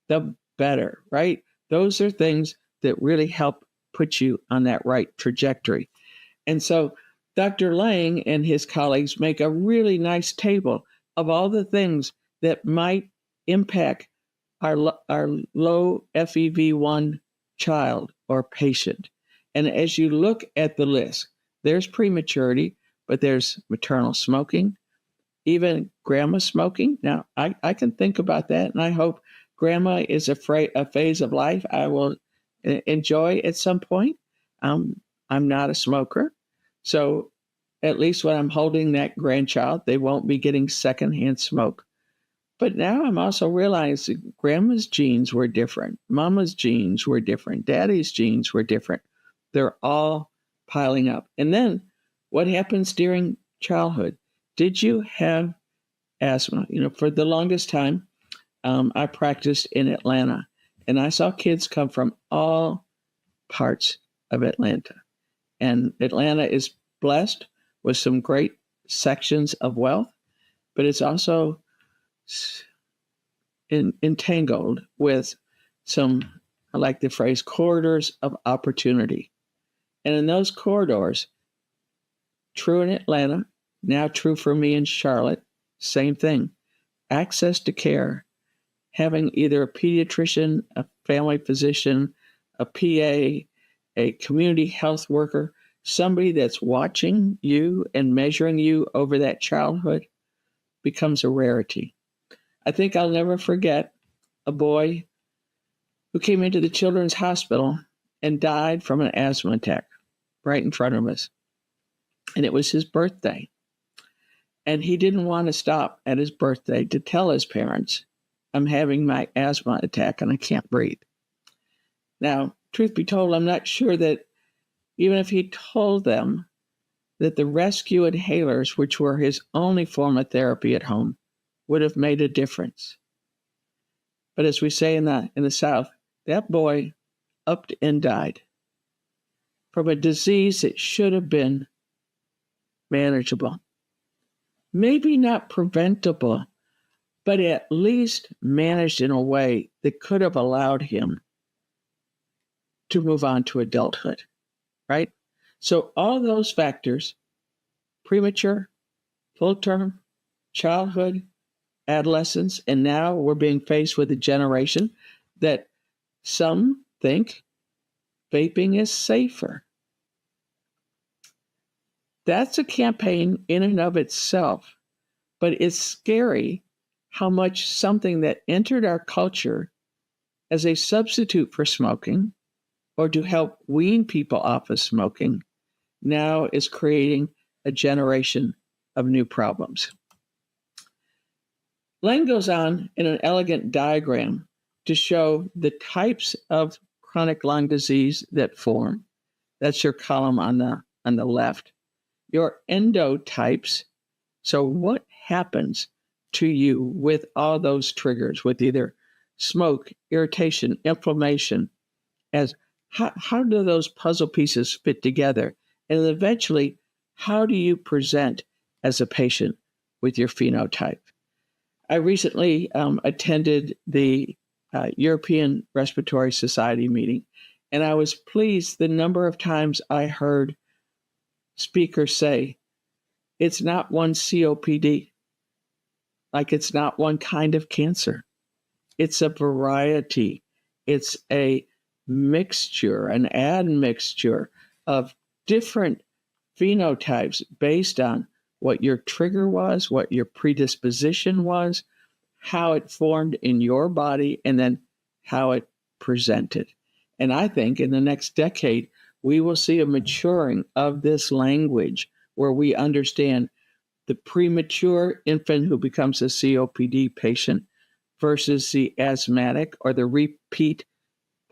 the better, right? Those are things that really help put you on that right trajectory. And so Dr. Lang and his colleagues make a really nice table of all the things that might impact our low FEV1 child or patient. And as you look at the list, there's prematurity, but there's maternal smoking, even grandma smoking. Now, I can think about that, and I hope grandma is a phase of life I will enjoy at some point. I'm not a smoker, so at least when I'm holding that grandchild, they won't be getting secondhand smoke. But now I'm also realizing grandma's genes were different. Mama's genes were different. Daddy's genes were different. They're all piling up. And then what happens during childhood? Did you have asthma? For the longest time, I practiced in Atlanta, and I saw kids come from all parts of Atlanta. And Atlanta is blessed with some great sections of wealth, but it's also entangled with I like the phrase, corridors of opportunity. And in those corridors, true in Atlanta, now true for me in Charlotte, same thing. Access to care, having either a pediatrician, a family physician, a PA, a community health worker, somebody that's watching you and measuring you over that childhood becomes a rarity. I think I'll never forget a boy who came into the children's hospital and died from an asthma attack right in front of us. And it was his birthday. And he didn't want to stop at his birthday to tell his parents, I'm having my asthma attack and I can't breathe. Now, truth be told, I'm not sure that even if he told them that the rescue inhalers, which were his only form of therapy at home, would have made a difference. But as we say in the South, that boy upped and died from a disease that should have been manageable. Maybe not preventable, but at least managed in a way that could have allowed him to move on to adulthood, right? So all those factors, premature, full-term, childhood, adolescence, and now we're being faced with a generation that some think vaping is safer. That's a campaign in and of itself, but it's scary how much something that entered our culture as a substitute for smoking or to help wean people off of smoking now is creating a generation of new problems. Lang goes on in an elegant diagram to show the types of chronic lung disease that form. That's your column on the left. Your endotypes. So what happens to you with all those triggers, with either smoke, irritation, inflammation, as how do those puzzle pieces fit together? And eventually, how do you present as a patient with your phenotype? I recently attended the European Respiratory Society meeting, and I was pleased the number of times I heard speakers say, it's not one COPD, like it's not one kind of cancer. It's a variety. It's a mixture, an admixture of different phenotypes based on what your trigger was, what your predisposition was, how it formed in your body, and then how it presented. And I think in the next decade, we will see a maturing of this language where we understand the premature infant who becomes a COPD patient versus the asthmatic or the repeat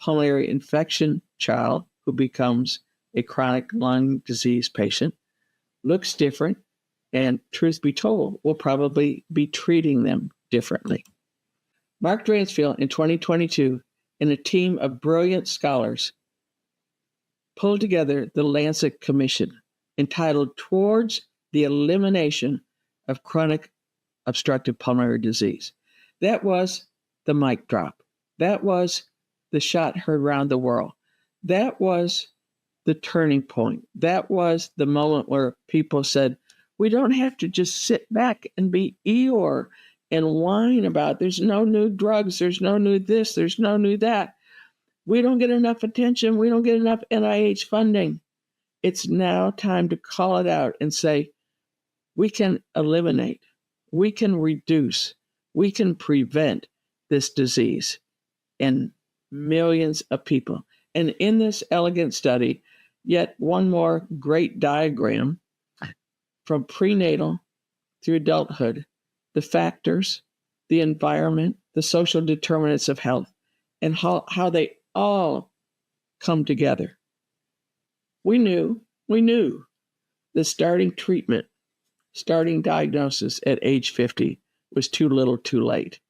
pulmonary infection child who becomes a chronic lung disease patient looks different, and truth be told, we'll probably be treating them differently. Mark Dransfield in 2022 and a team of brilliant scholars pulled together the Lancet Commission entitled Towards the Elimination of Chronic Obstructive Pulmonary Disease. That was the mic drop. That was the shot heard around the world. That was the turning point. That was the moment where people said, we don't have to just sit back and be Eeyore and whine about there's no new drugs, there's no new this, there's no new that. We don't get enough attention. We don't get enough NIH funding. It's now time to call it out and say, we can eliminate, we can reduce, we can prevent this disease in millions of people. And in this elegant study, yet one more great diagram from prenatal through adulthood, the factors, the environment, the social determinants of health, and how they all come together. We knew the starting treatment, starting diagnosis at age 50 was too little too late.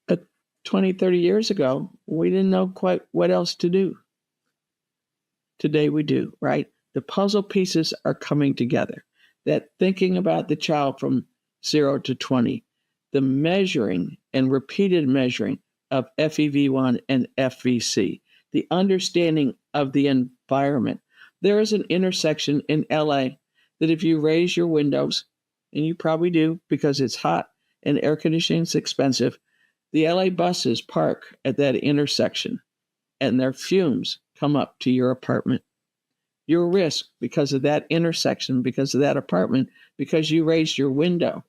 But 20, 30 years ago, we didn't know quite what else to do. Today we do, right? The puzzle pieces are coming together. That thinking about the child from 0 to 20, the measuring and repeated measuring of FEV1 and FVC, the understanding of the environment. There is an intersection in LA that if you raise your windows, and you probably do because it's hot and air conditioning is expensive, the LA buses park at that intersection and their fumes come up to your apartment. Your risk because of that intersection, because of that apartment, because you raised your window,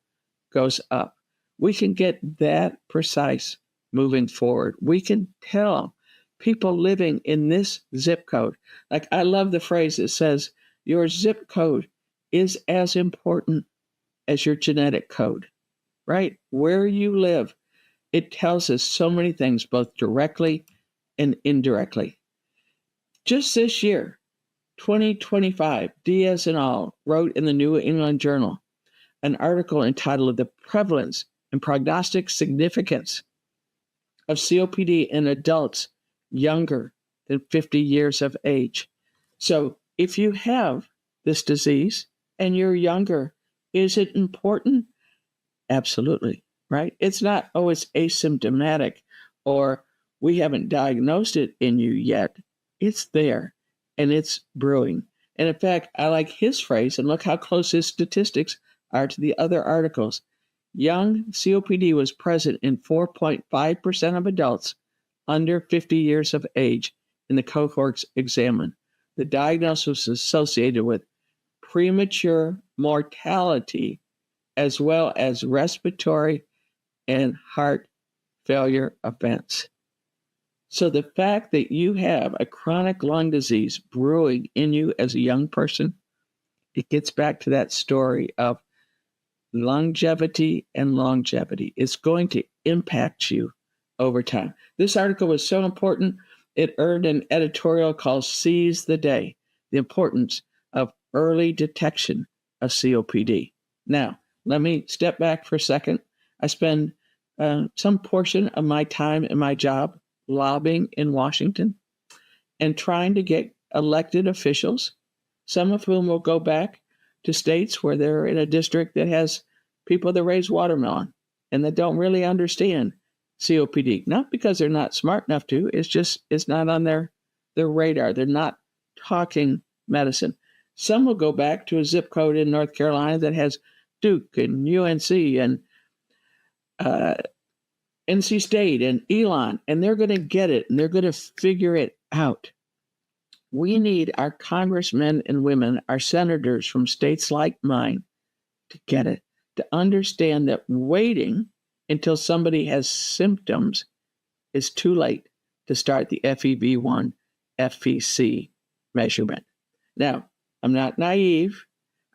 goes up. We can get that precise moving forward. We can tell people living in this zip code. Like, I love the phrase that says, your zip code is as important as your genetic code, right? Where you live, it tells us so many things, both directly and indirectly. Just this year, 2025, Diaz et al. Wrote in the New England Journal an article entitled The Prevalence and Prognostic Significance of COPD in Adults Younger than 50 years of age. So if you have this disease and you're younger, is it important? Absolutely, right? It's not, oh, it's asymptomatic or we haven't diagnosed it in you yet. It's there and it's brewing. And in fact, I like his phrase, and look how close his statistics are to the other articles. Young COPD was present in 4.5% of adults under 50 years of age in the cohorts examined. The diagnosis was associated with premature mortality as well as respiratory and heart failure events. So the fact that you have a chronic lung disease brewing in you as a young person, it gets back to that story of longevity and longevity. It's going to impact you over time. This article was so important, it earned an editorial called Seize the Day, the importance of early detection of COPD. Now, let me step back for a second. I spend some portion of my time in my job lobbying in Washington and trying to get elected officials, some of whom will go back to states where they're in a district that has people that raise watermelon and that don't really understand COPD. Not because they're not smart enough to, it's not on their radar. They're not talking medicine. Some will go back to a zip code in North Carolina that has Duke and UNC and NC State and Elon, and they're going to get it, and they're going to figure it out. We need our congressmen and women, our senators from states like mine, to get it, to understand that waiting until somebody has symptoms is too late to start the FEV1, FVC measurement. Now, I'm not naive.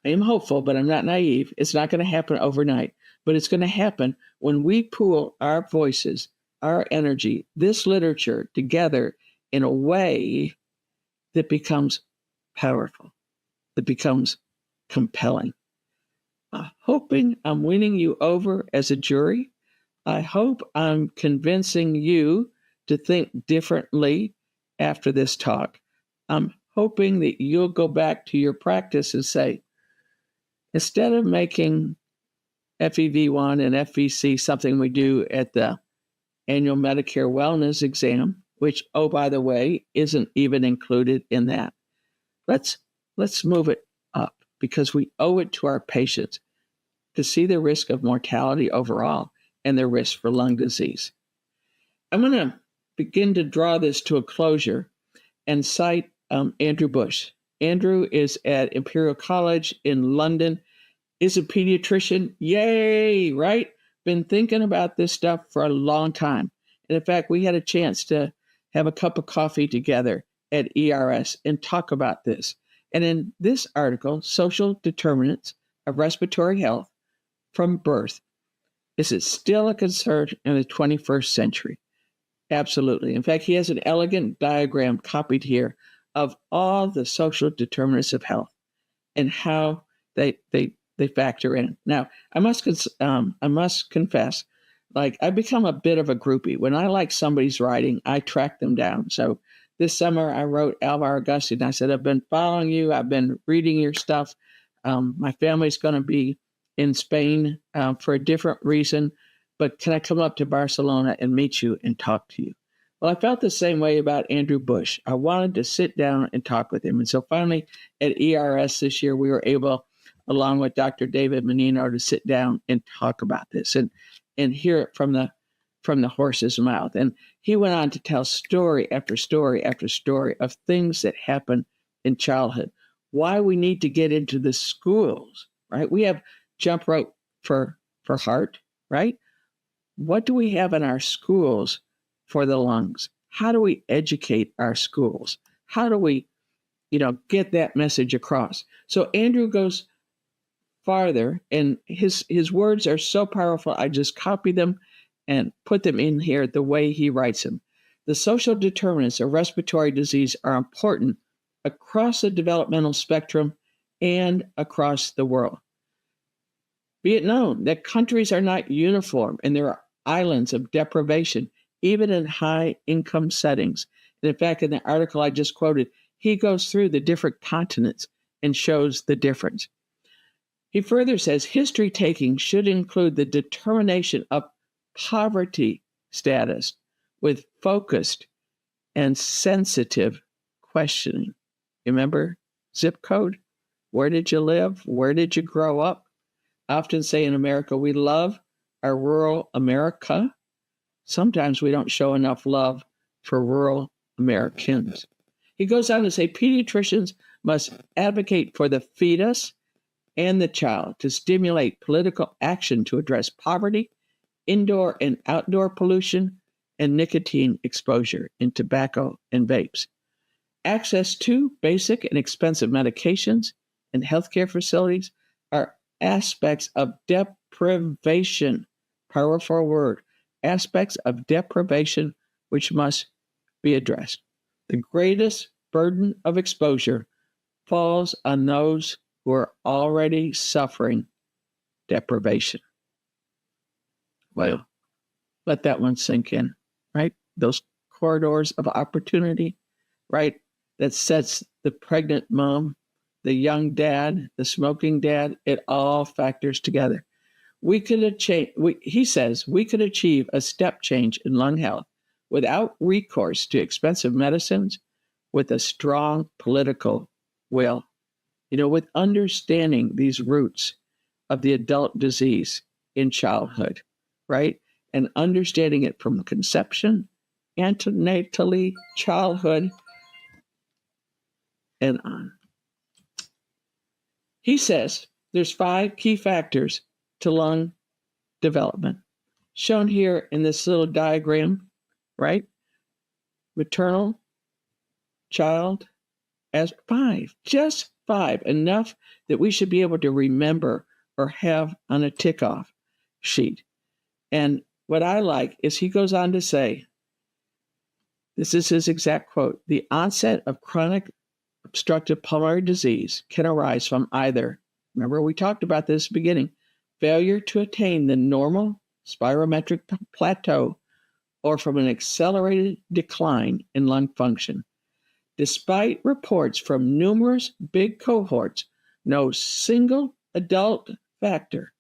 I am hopeful, but I'm not naive. It's not going to happen overnight, but it's going to happen when we pool our voices, our energy, this literature together in a way that becomes powerful, that becomes compelling. I'm hoping I'm winning you over as a jury. I hope I'm convincing you to think differently after this talk. I'm hoping that you'll go back to your practice and say, instead of making FEV1 and FVC something we do at the annual Medicare wellness exam, which, oh, by the way, isn't even included in that, let's move it up because we owe it to our patients to see the risk of mortality overall and their risk for lung disease. I'm going to begin to draw this to a closure and cite Andrew Bush. Andrew is at Imperial College in London, is a pediatrician. Yay, right? Been thinking about this stuff for a long time. And in fact, we had a chance to have a cup of coffee together at ERS and talk about this. And in this article, Social Determinants of Respiratory Health from Birth, is it still a concern in the 21st century? Absolutely. In fact, he has an elegant diagram copied here of all the social determinants of health and how they factor in. Now, I must confess, like, I become a bit of a groupie. When I like somebody's writing, I track them down. So this summer, I wrote Alvar Augustine. I said, I've been following you. I've been reading your stuff. My family's going to be in Spain for a different reason. but can I come up to Barcelona and meet you and talk to you? Well, I felt the same way about Andrew Bush. I wanted to sit down and talk with him. And so finally at ERS this year, we were able, along with Dr. David Menino, to sit down and talk about this and hear it from the horse's mouth. And he went on to tell story after story after story of things that happen in childhood, why we need to get into the schools, right? We have jump rope for heart, right? What do we have in our schools for the lungs? How do we educate our schools? How do we, get that message across? So Andrew goes farther, and his words are so powerful. I just copy them and put them in here the way he writes them. The social determinants of respiratory disease are important across the developmental spectrum and across the world. Be it known that countries are not uniform and there are islands of deprivation, even in high-income settings. And in fact, in the article I just quoted, he goes through the different continents and shows the difference. He further says history taking should include the determination of poverty status with focused and sensitive questioning. Remember zip code? Where did you live? Where did you grow up? I often say in America, we love our rural America. Sometimes we don't show enough love for rural Americans. He goes on to say pediatricians must advocate for the fetus and the child to stimulate political action to address poverty, indoor and outdoor pollution, and nicotine exposure in tobacco and vapes. Access to basic and expensive medications and healthcare facilities are aspects of deprivation, powerful word, aspects of deprivation which must be addressed. The greatest burden of exposure falls on those who are already suffering deprivation. Well, let that one sink in, right? Those corridors of opportunity, right? That sets the pregnant mom, the young dad, the smoking dad, it all factors together. He says we could achieve a step change in lung health without recourse to expensive medicines with a strong political will. With understanding these roots of the adult disease in childhood, right? And understanding it from conception, antenatally, childhood, and on. He says there's 5 key factors to lung development, shown here in this little diagram, right? Maternal, child, as 5, just 5, enough that we should be able to remember or have on a tick-off sheet. And what I like is he goes on to say, this is his exact quote, the onset of chronic obstructive pulmonary disease can arise from either, remember we talked about this at the beginning, failure to attain the normal spirometric plateau or from an accelerated decline in lung function. Despite reports from numerous big cohorts, no single adult factor,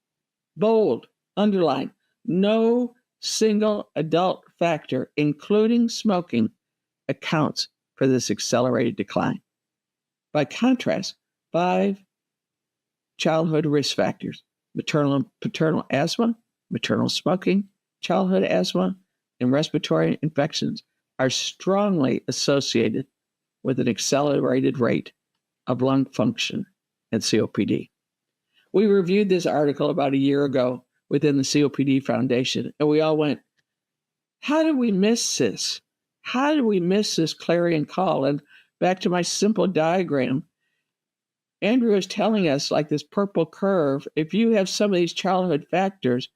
bold, underline, no single adult factor, including smoking, accounts for this accelerated decline. By contrast, 5 childhood risk factors, maternal and paternal asthma, maternal smoking, childhood asthma, and respiratory infections, are strongly associated with an accelerated rate of lung function and COPD. We reviewed this article about a year ago within the COPD Foundation, and we all went, how did we miss this? How did we miss this clarion call? And back to my simple diagram, Andrew is telling us, like this purple curve, if you have some of these childhood factors,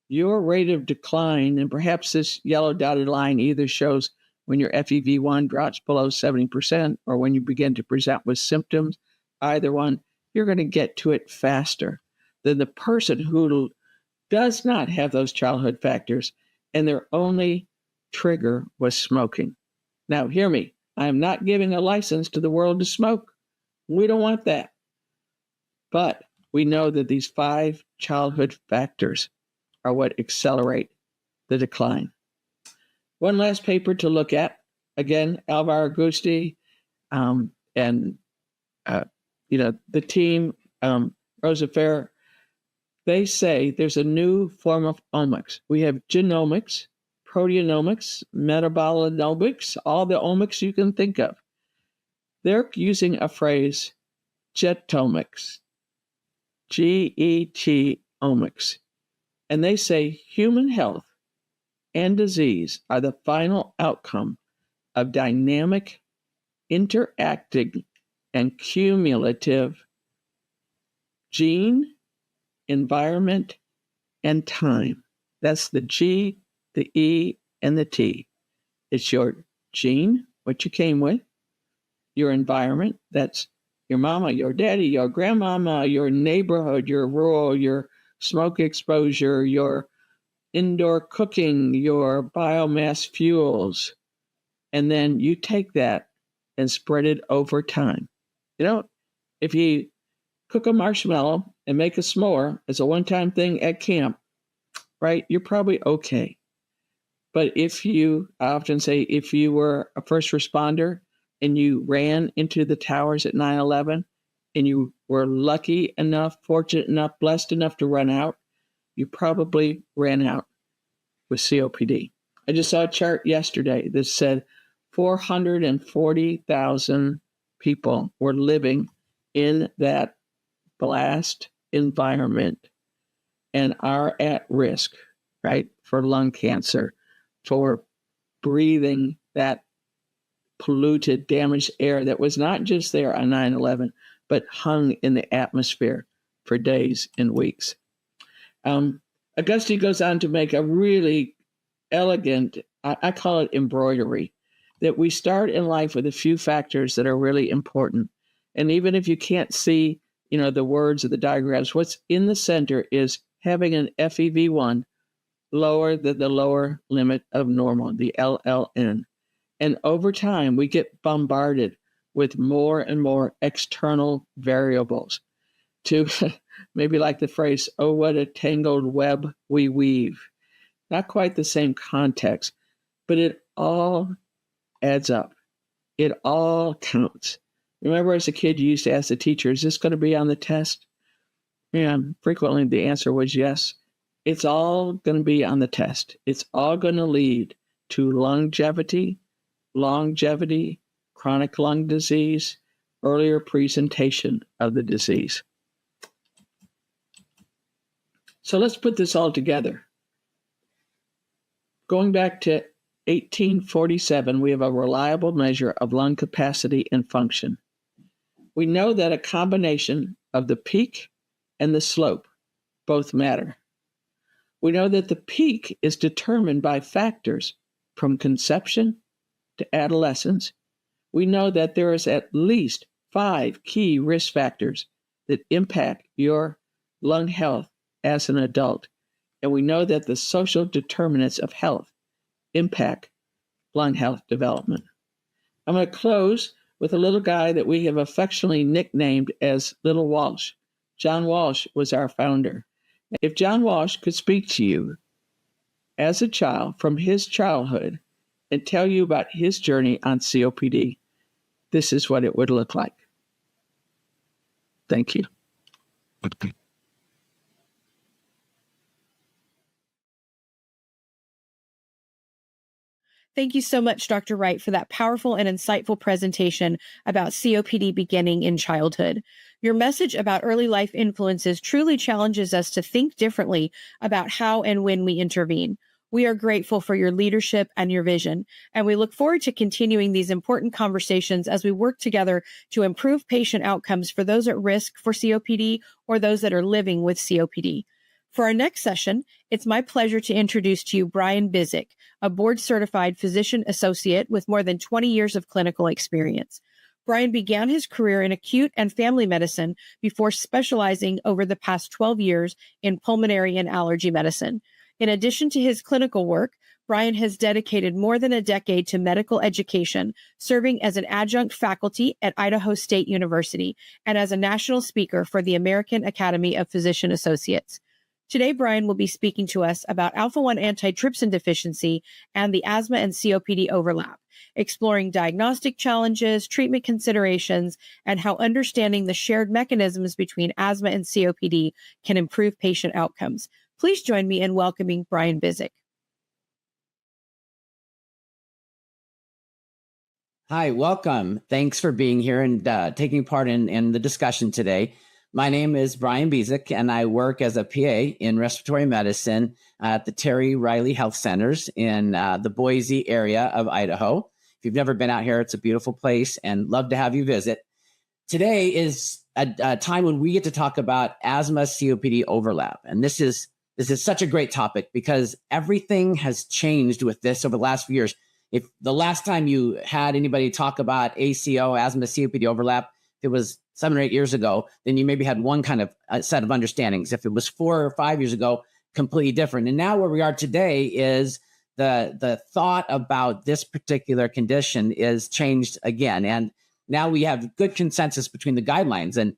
your rate of decline, and perhaps this yellow dotted line either shows when your FEV1 drops below 70% or when you begin to present with symptoms, either one, you're going to get to it faster than the person who does not have those childhood factors and their only trigger was smoking. Now, hear me. I am not giving a license to the world to smoke. We don't want that. But we know that these 5 childhood factors are what accelerate the decline. One last paper to look at. Again, Alvaro Gusti and the team, Rosa Fair, they say there's a new form of omics. We have genomics, proteomics, metabolomics, all the omics you can think of. They're using a phrase, getomics, G-E-T omics. And they say human health and disease are the final outcome of dynamic, interacting, and cumulative gene, environment, and time. That's the G, the E, and the T. It's your gene, what you came with, your environment, that's your mama, your daddy, your grandmama, your neighborhood, your rural, your smoke exposure, your indoor cooking, your biomass fuels. And then you take that and spread it over time. If you cook a marshmallow and make a s'more as a one-time thing at camp, right, you're probably okay. But I often say, if you were a first responder and you ran into the towers at 9/11 and you were lucky enough, fortunate enough, blessed enough to run out, you probably ran out with COPD. I just saw a chart yesterday that said 440,000 people were living in that blast environment and are at risk, right, for lung cancer, for breathing that polluted, damaged air that was not just there on 9/11, but hung in the atmosphere for days and weeks. Augusti goes on to make a really elegant, I call it embroidery, that we start in life with a few factors that are really important. And even if you can't see, the words or the diagrams, what's in the center is having an FEV1 lower than the lower limit of normal, the LLN. And over time, we get bombarded with more and more external variables to maybe like the phrase, oh, what a tangled web we weave. Not quite the same context, but it all adds up. It all counts. Remember, as a kid, you used to ask the teacher, is this going to be on the test? Yeah, frequently the answer was yes. It's all going to be on the test. It's all going to lead to longevity, chronic lung disease, earlier presentation of the disease. So let's put this all together. Going back to 1847, we have a reliable measure of lung capacity and function. We know that a combination of the peak and the slope both matter. We know that the peak is determined by factors from conception to adolescence. We know that there is at least 5 key risk factors that impact your lung health as an adult. And we know that the social determinants of health impact lung health development. I'm going to close with a little guy that we have affectionately nicknamed as Little Walsh. John Walsh was our founder. If John Walsh could speak to you as a child from his childhood and tell you about his journey on COPD, this is what it would look like. Thank you. Thank you so much, Dr. Wright, for that powerful and insightful presentation about COPD beginning in childhood. Your message about early life influences truly challenges us to think differently about how and when we intervene. We are grateful for your leadership and your vision, and we look forward to continuing these important conversations as we work together to improve patient outcomes for those at risk for COPD or those that are living with COPD. For our next session, it's my pleasure to introduce to you Brian Bizik, a board-certified physician associate with more than 20 years of clinical experience. Brian began his career in acute and family medicine before specializing over the past 12 years in pulmonary and allergy medicine. In addition to his clinical work, Brian has dedicated more than a decade to medical education, serving as an adjunct faculty at Idaho State University and as a national speaker for the American Academy of Physician Associates. Today, Brian will be speaking to us about alpha-1 antitrypsin deficiency and the asthma and COPD overlap, exploring diagnostic challenges, treatment considerations, and how understanding the shared mechanisms between asthma and COPD can improve patient outcomes. Please join me in welcoming Brian Bizik. Hi, welcome. Thanks for being here and taking part in the discussion today. My name is Brian Bizik, and I work as a PA in respiratory medicine at the Terry Riley Health Centers in the Boise area of Idaho. If you've never been out here, it's a beautiful place and love to have you visit. Today is a time when we get to talk about asthma COPD overlap. And this is such a great topic because everything has changed with this over the last few years. If the last time you had anybody talk about ACO, asthma COPD overlap, if it was 7 or 8 years ago, then you maybe had one kind of set of understandings. If it was 4 or 5 years ago, completely different. And now where we are today is the thought about this particular condition is changed again. And now we have good consensus between the guidelines. And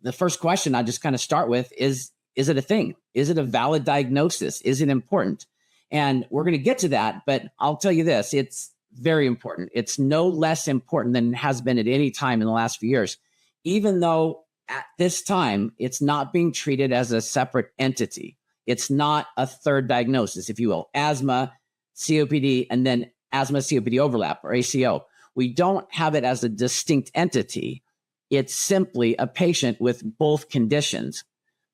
the first question I'll just kind of start with is it a thing? Is it a valid diagnosis? Is it important? And we're going to get to that, but I'll tell you this, it's very important. It's no less important than it has been at any time in the last few years, even though at this time, it's not being treated as a separate entity. It's not a third diagnosis, if you will, asthma, COPD, and then asthma COPD overlap or ACO. We don't have it as a distinct entity. It's simply a patient with both conditions.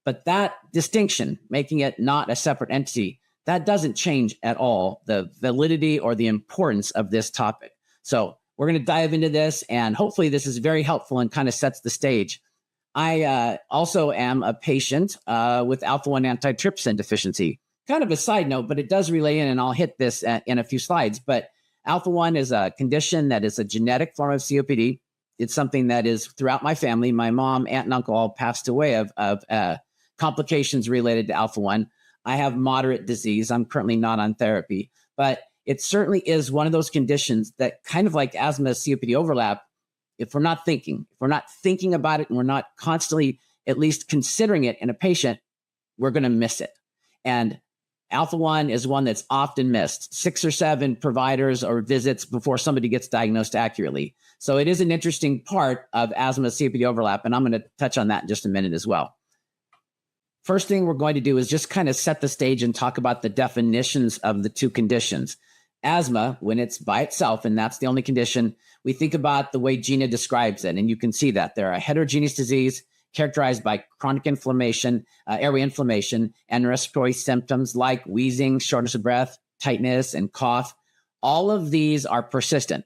But that distinction, making it not a separate entity, that doesn't change at all the validity or the importance of this topic. So we're going to dive into this, and hopefully this is very helpful and kind of sets the stage. I also am a patient with alpha-1 antitrypsin deficiency. Kind of a side note, but it does relay in, and I'll hit this in a few slides. But alpha-1 is a condition that is a genetic form of COPD. It's something that is throughout my family. My mom, aunt, and uncle all passed away of complications related to alpha-1. I have moderate disease. I'm currently not on therapy, but it certainly is one of those conditions that kind of like asthma, COPD overlap, if we're not thinking about it and we're not constantly at least considering it in a patient, we're going to miss it. And alpha-1 is one that's often missed, 6 or 7 providers or visits before somebody gets diagnosed accurately. So it is an interesting part of asthma, COPD overlap, and I'm going to touch on that in just a minute as well. First thing we're going to do is just kind of set the stage and talk about the definitions of the two conditions. Asthma, when it's by itself, and that's the only condition, we think about the way Gina describes it, and you can see that they're a heterogeneous disease characterized by chronic inflammation, airway inflammation, and respiratory symptoms like wheezing, shortness of breath, tightness, and cough. All of these are persistent.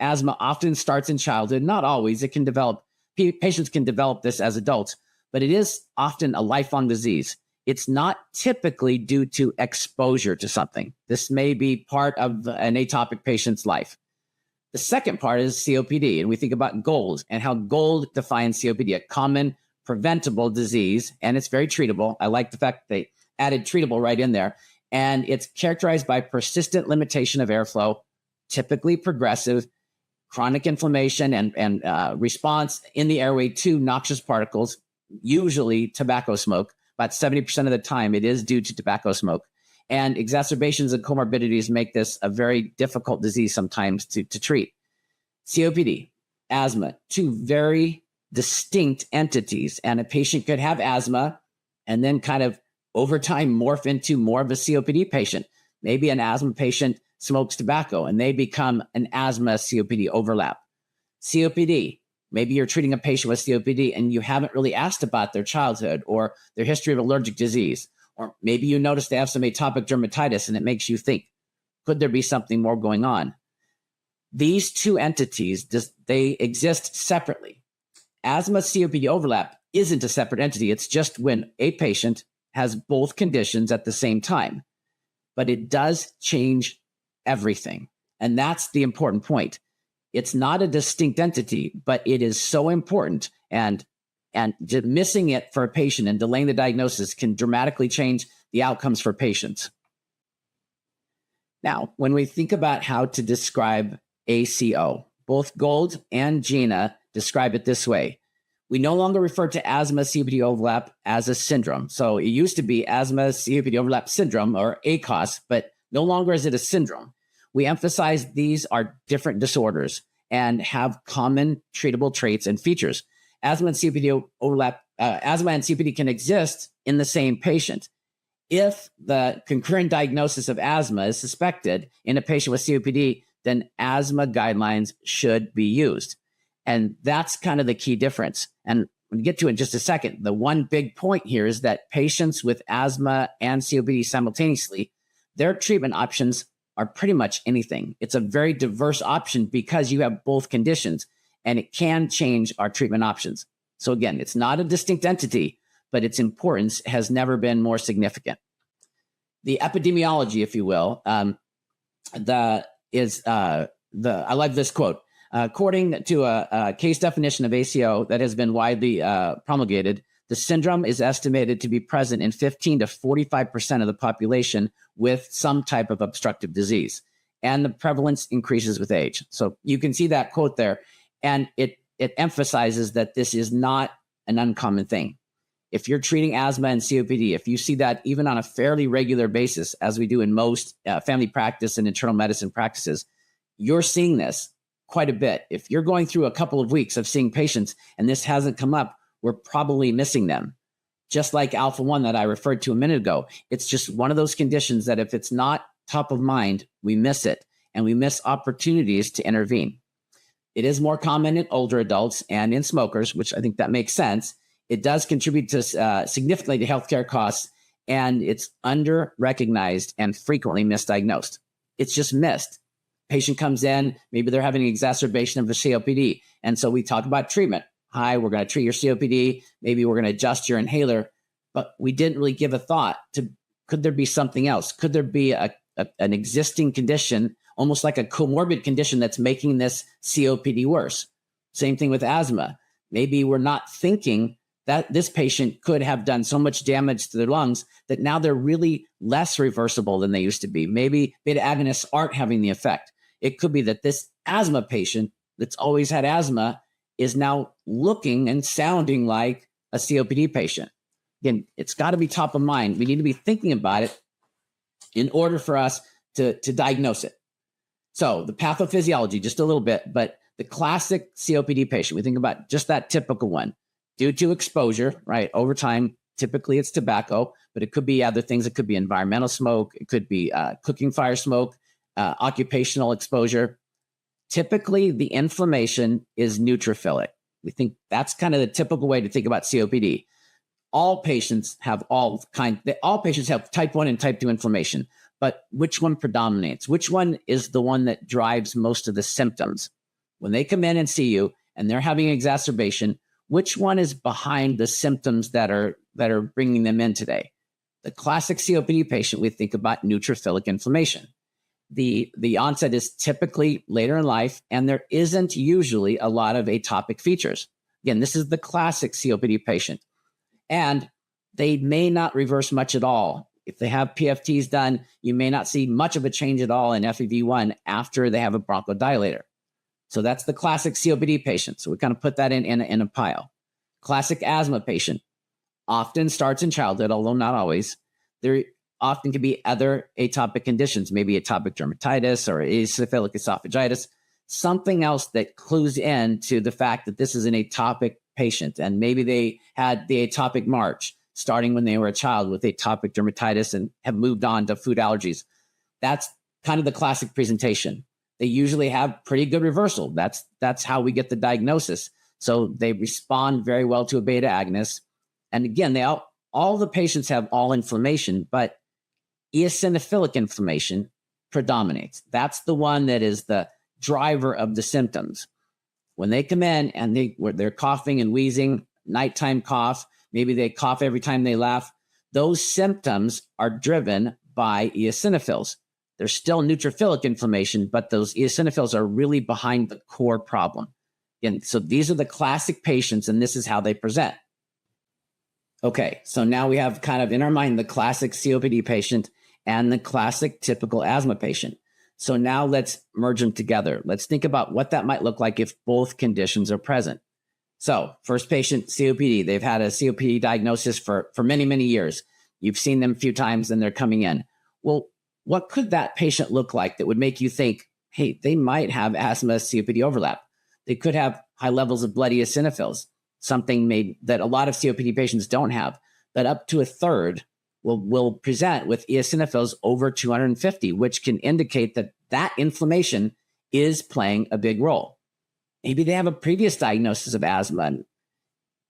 Asthma often starts in childhood, not always. It can develop, patients can develop this as adults, but it is often a lifelong disease. It's not typically due to exposure to something. This may be part of an atopic patient's life. The second part is COPD, and we think about GOLD and how GOLD defines COPD, a common preventable disease, and it's very treatable. I like the fact they added treatable right in there. And it's characterized by persistent limitation of airflow, typically progressive, chronic inflammation and response in the airway to noxious particles, usually tobacco smoke. About 70% of the time, it is due to tobacco smoke. And exacerbations and comorbidities make this a very difficult disease sometimes to treat. COPD, asthma, two very distinct entities. And a patient could have asthma and then kind of over time morph into more of a COPD patient. Maybe an asthma patient smokes tobacco and they become an asthma COPD overlap. COPD, maybe you're treating a patient with COPD and you haven't really asked about their childhood or their history of allergic disease. Or maybe you notice they have some atopic dermatitis and it makes you think, could there be something more going on? These two entities, they exist separately. Asthma COPD overlap isn't a separate entity. It's just when a patient has both conditions at the same time. But it does change everything. And that's the important point. It's not a distinct entity, but it is so important. And missing it for a patient and delaying the diagnosis can dramatically change the outcomes for patients. Now, when we think about how to describe ACO, both Gold and Gina describe it this way. We no longer refer to asthma COPD overlap as a syndrome. So it used to be asthma COPD overlap syndrome, or ACOS, but no longer is it a syndrome. We emphasize these are different disorders and have common treatable traits and features. Asthma and COPD overlap, asthma and COPD can exist in the same patient. If the concurrent diagnosis of asthma is suspected in a patient with COPD, then asthma guidelines should be used. And that's kind of the key difference. And we'll get to it in just a second. The one big point here is that patients with asthma and COPD simultaneously, their treatment options are pretty much anything. It's a very diverse option because you have both conditions, and it can change our treatment options. So again, it's not a distinct entity, but its importance has never been more significant. The epidemiology, if you will, I like this quote. According to a case definition of ACO that has been widely promulgated, the syndrome is estimated to be present in 15 to 45% of the population with some type of obstructive disease, and the prevalence increases with age. So you can see that quote there, and it emphasizes that this is not an uncommon thing. If you're treating asthma and COPD, if you see that even on a fairly regular basis, as we do in most family practice and internal medicine practices, you're seeing this quite a bit. If you're going through a couple of weeks of seeing patients and this hasn't come up, we're probably missing them. Just like alpha-1 that I referred to a minute ago, it's just one of those conditions that if it's not top of mind, we miss it, and we miss opportunities to intervene. It is more common in older adults and in smokers, which I think that makes sense. It does contribute to significantly to healthcare costs, and it's under-recognized and frequently misdiagnosed. It's just missed. Patient comes in, maybe they're having an exacerbation of a COPD, and so we talk about treatment. Hi, we're going to treat your COPD. Maybe we're going to adjust your inhaler, but we didn't really give a thought to, could there be something else? Could there be an existing condition, almost like a comorbid condition that's making this COPD worse? Same thing with asthma. Maybe we're not thinking that this patient could have done so much damage to their lungs that now they're really less reversible than they used to be. Maybe beta agonists aren't having the effect. It could be that this asthma patient that's always had asthma is now looking and sounding like a COPD patient. Again, it's got to be top of mind. We need to be thinking about it in order for us to diagnose it. So the pathophysiology, just a little bit, but the classic COPD patient, we think about just that typical one. Due to exposure, right, over time, typically it's tobacco, but it could be other things. It could be environmental smoke. It could be cooking fire smoke, occupational exposure. Typically, the inflammation is neutrophilic. We think that's kind of the typical way to think about COPD. All patients have type 1 and type 2 inflammation, but which one predominates? Which one is the one that drives most of the symptoms? When they come in and see you and they're having an exacerbation, which one is behind the symptoms that are bringing them in today? The classic COPD patient, we think about neutrophilic inflammation. The onset is typically later in life, and there isn't usually a lot of atopic features. Again, this is the classic COPD patient, and they may not reverse much at all. If they have PFTs done, you may not see much of a change at all in FEV1 after they have a bronchodilator. So that's the classic COPD patient. So we kind of put that in a pile. Classic asthma patient often starts in childhood, although not always. There often can be other atopic conditions, maybe atopic dermatitis or eosinophilic esophagitis, something else that clues in to the fact that this is an atopic patient. And maybe they had the atopic march starting when they were a child with atopic dermatitis and have moved on to food allergies. That's kind of the classic presentation. They usually have pretty good reversal. That's how we get the diagnosis. So they respond very well to a beta agonist. And again, all the patients have all inflammation, but eosinophilic inflammation predominates. That's the one that is the driver of the symptoms. When they come in and they're coughing and wheezing, nighttime cough, maybe they cough every time they laugh, those symptoms are driven by eosinophils. There's still neutrophilic inflammation, but those eosinophils are really behind the core problem. And so these are the classic patients, and this is how they present. Okay, so now we have kind of in our mind the classic COPD patient and the classic typical asthma patient. So now let's merge them together. Let's think about what that might look like if both conditions are present. So first patient, COPD. They've had a COPD diagnosis for many, many years. You've seen them a few times and they're coming in. Well, what could that patient look like that would make you think, hey, they might have asthma COPD overlap? They could have high levels of blood eosinophils, something that a lot of COPD patients don't have, but up to a third will present with eosinophils over 250, which can indicate that inflammation is playing a big role. Maybe they have a previous diagnosis of asthma. And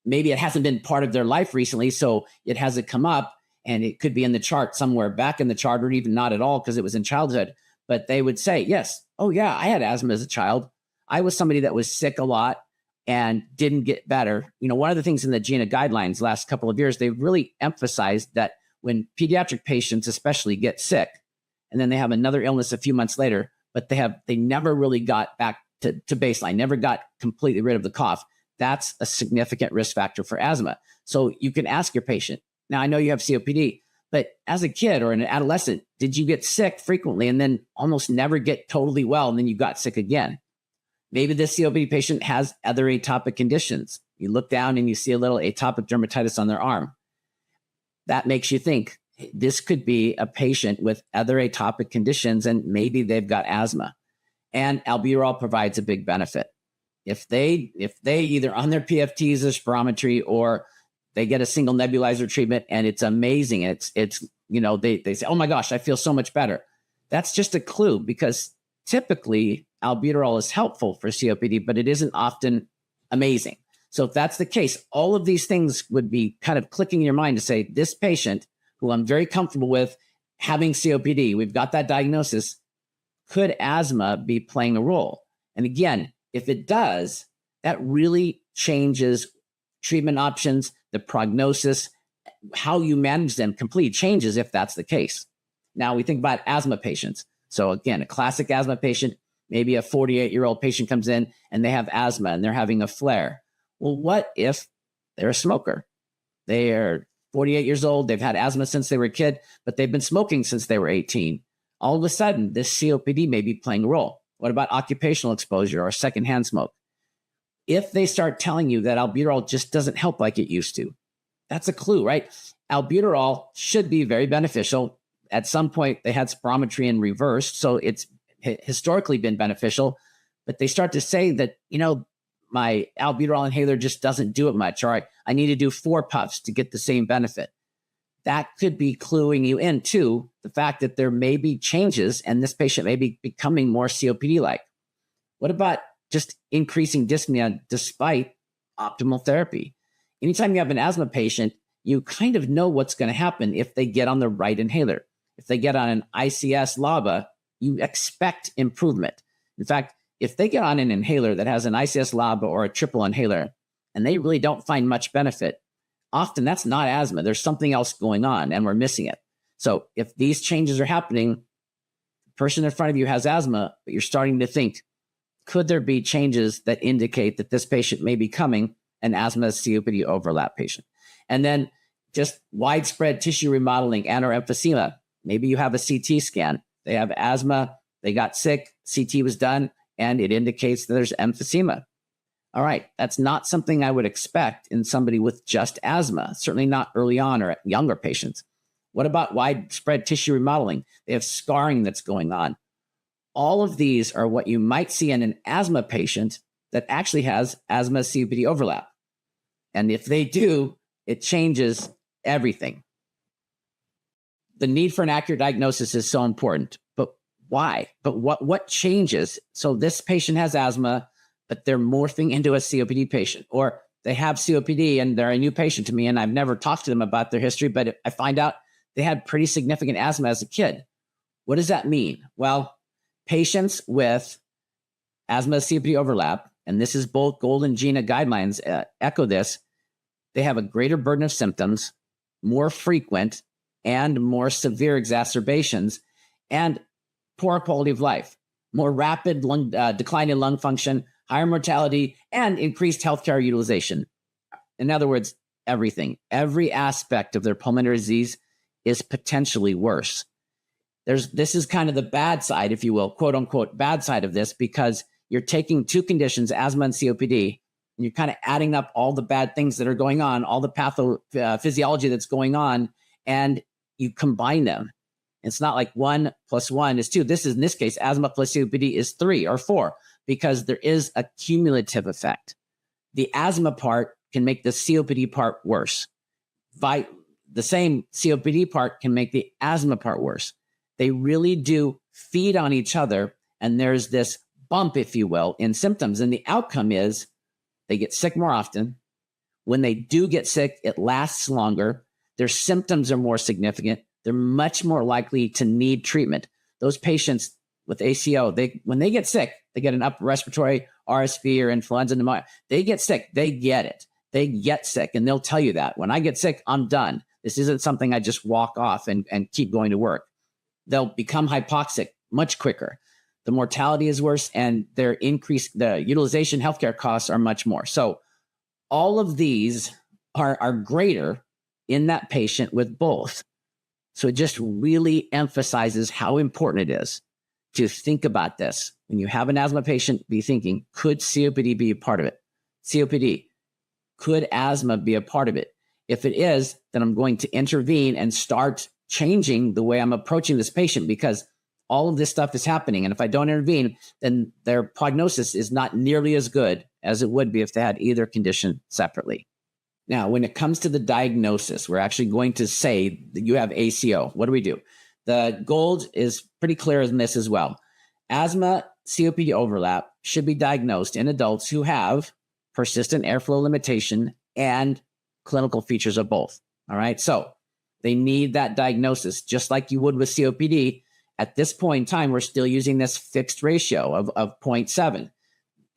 maybe it hasn't been part of their life recently, so it hasn't come up, and it could be in the chart somewhere back in the chart, or even not at all because it was in childhood. But they would say, yes, oh yeah, I had asthma as a child. I was somebody that was sick a lot and didn't get better. One of the things in the GINA guidelines last couple of years, they've really emphasized that when pediatric patients especially get sick, and then they have another illness a few months later, but they never really got back to baseline, never got completely rid of the cough, that's a significant risk factor for asthma. So you can ask your patient, now I know you have COPD, but as a kid or an adolescent, did you get sick frequently and then almost never get totally well and then you got sick again? Maybe this COPD patient has other atopic conditions. You look down and you see a little atopic dermatitis on their arm. That makes you think this could be a patient with other atopic conditions and maybe they've got asthma. And albuterol provides a big benefit. If they either on their PFTs or spirometry, or they get a single nebulizer treatment and it's amazing, it's they say, oh my gosh, I feel so much better. That's just a clue, because typically albuterol is helpful for COPD, but it isn't often amazing. So if that's the case, all of these things would be kind of clicking in your mind to say, this patient who I'm very comfortable with having COPD, we've got that diagnosis, could asthma be playing a role? And again, if it does, that really changes treatment options, the prognosis, how you manage them completely changes if that's the case. Now we think about asthma patients. So again, a classic asthma patient, maybe a 48-year-old patient comes in and they have asthma and they're having a flare. Well, what if they're a smoker? They are 48 years old. They've had asthma since they were a kid, but they've been smoking since they were 18. All of a sudden, this COPD may be playing a role. What about occupational exposure or secondhand smoke? If they start telling you that albuterol just doesn't help like it used to, that's a clue, right? Albuterol should be very beneficial. At some point, they had spirometry in reverse, so it's historically been beneficial. But they start to say that, my albuterol inhaler just doesn't do it much, or I need to do 4 puffs to get the same benefit. That could be cluing you into the fact that there may be changes and this patient may be becoming more COPD-like. What about just increasing dyspnea despite optimal therapy? Anytime you have an asthma patient, you kind of know what's going to happen if they get on the right inhaler. If they get on an ICS LABA, you expect improvement. In fact, if they get on an inhaler that has an ICS LABA or a triple inhaler, and they really don't find much benefit, often that's not asthma. There's something else going on and we're missing it. So if these changes are happening, the person in front of you has asthma, but you're starting to think, could there be changes that indicate that this patient may be becoming an asthma COPD overlap patient? And then just widespread tissue remodeling and or emphysema. Maybe you have a CT scan. They have asthma, they got sick, CT was done, and it indicates that there's emphysema. All right, that's not something I would expect in somebody with just asthma, certainly not early on or younger patients. What about widespread tissue remodeling? They have scarring that's going on. All of these are what you might see in an asthma patient that actually has asthma COPD overlap. And if they do, it changes everything. The need for an accurate diagnosis is so important, but why? But what changes? So this patient has asthma, but they're morphing into a COPD patient, or they have COPD and they're a new patient to me and I've never talked to them about their history, but I find out they had pretty significant asthma as a kid. What does that mean? Well, patients with asthma COPD overlap, and this is both GOLD and GINA guidelines echo this, they have a greater burden of symptoms, more frequent and more severe exacerbations, and poor quality of life, more rapid decline in lung function, higher mortality, and increased healthcare utilization. In other words, everything, every aspect of their pulmonary disease is potentially worse. This is kind of the bad side, if you will, quote unquote, bad side of this, because you're taking two conditions, asthma and COPD, and you're kind of adding up all the bad things that are going on, all the pathophysiology that's going on, and you combine them. It's not like 1 + 1 is 2. In this case, asthma plus COPD is 3 or 4, because there is a cumulative effect. The asthma part can make the COPD part worse. The same COPD part can make the asthma part worse. They really do feed on each other, and there's this bump, if you will, in symptoms. And the outcome is they get sick more often. When they do get sick, it lasts longer. Their symptoms are more significant. They're much more likely to need treatment. Those patients with ACO, when they get sick, they get an upper respiratory, RSV or influenza pneumonia. They get sick. They get it. They get sick, and they'll tell you that. When I get sick, I'm done. This isn't something I just walk off and keep going to work. They'll become hypoxic much quicker. The mortality is worse, and the utilization healthcare costs are much more. So all of these are greater in that patient with both. So it just really emphasizes how important it is to think about this. When you have an asthma patient, be thinking, could COPD be a part of it? COPD, could asthma be a part of it? If it is, then I'm going to intervene and start changing the way I'm approaching this patient, because all of this stuff is happening. And if I don't intervene, then their prognosis is not nearly as good as it would be if they had either condition separately. Now, when it comes to the diagnosis, we're actually going to say that you have ACO. What do we do? The gold is pretty clear in this as well. Asthma, COPD overlap should be diagnosed in adults who have persistent airflow limitation and clinical features of both. All right. So they need that diagnosis, just like you would with COPD. At this point in time, we're still using this fixed ratio of 0.7.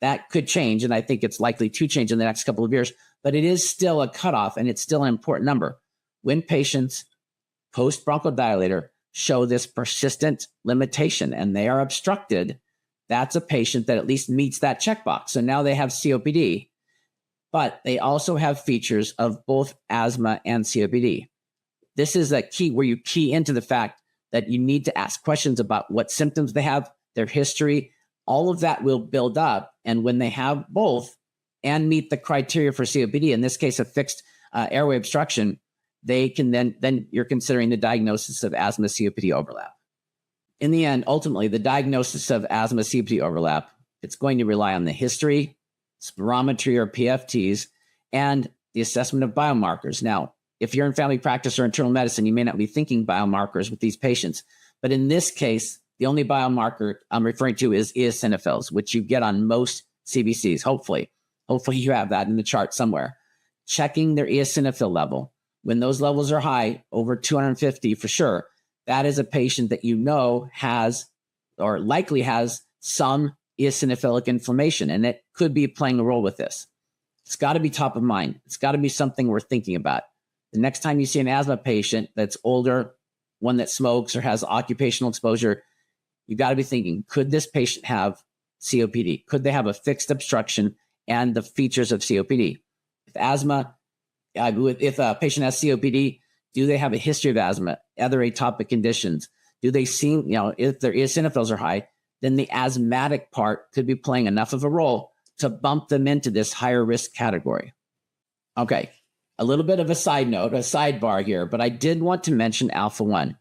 That could change, and I think it's likely to change in the next couple of years, but it is still a cutoff, and it's still an important number. When patients post-bronchodilator show this persistent limitation and they are obstructed, that's a patient that at least meets that checkbox. So now they have COPD, but they also have features of both asthma and COPD. This is a key where you key into the fact that you need to ask questions about what symptoms they have, their history. All of that will build up. And when they have both and meet the criteria for COPD, in this case, a fixed airway obstruction, they can then you're considering the diagnosis of asthma COPD overlap. In the end, ultimately, the diagnosis of asthma COPD overlap, it's going to rely on the history, spirometry or PFTs, and the assessment of biomarkers. Now, if you're in family practice or internal medicine, you may not be thinking biomarkers with these patients. But in this case, the only biomarker I'm referring to is eosinophils, which you get on most CBCs, hopefully. Hopefully you have that in the chart somewhere. Checking their eosinophil level. When those levels are high, over 250 for sure, that is a patient that you know has or likely has some eosinophilic inflammation, and it could be playing a role with this. It's got to be top of mind. It's got to be something we're thinking about. The next time you see an asthma patient that's older, one that smokes or has occupational exposure, you got to be thinking, could this patient have COPD? Could they have a fixed obstruction and the features of COPD? If a patient has COPD, do they have a history of asthma, other atopic conditions? Do they seem, if their eosinophils are high, then the asthmatic part could be playing enough of a role to bump them into this higher risk category. Okay, a little bit of a side note, a sidebar here, but I did want to mention alpha-1.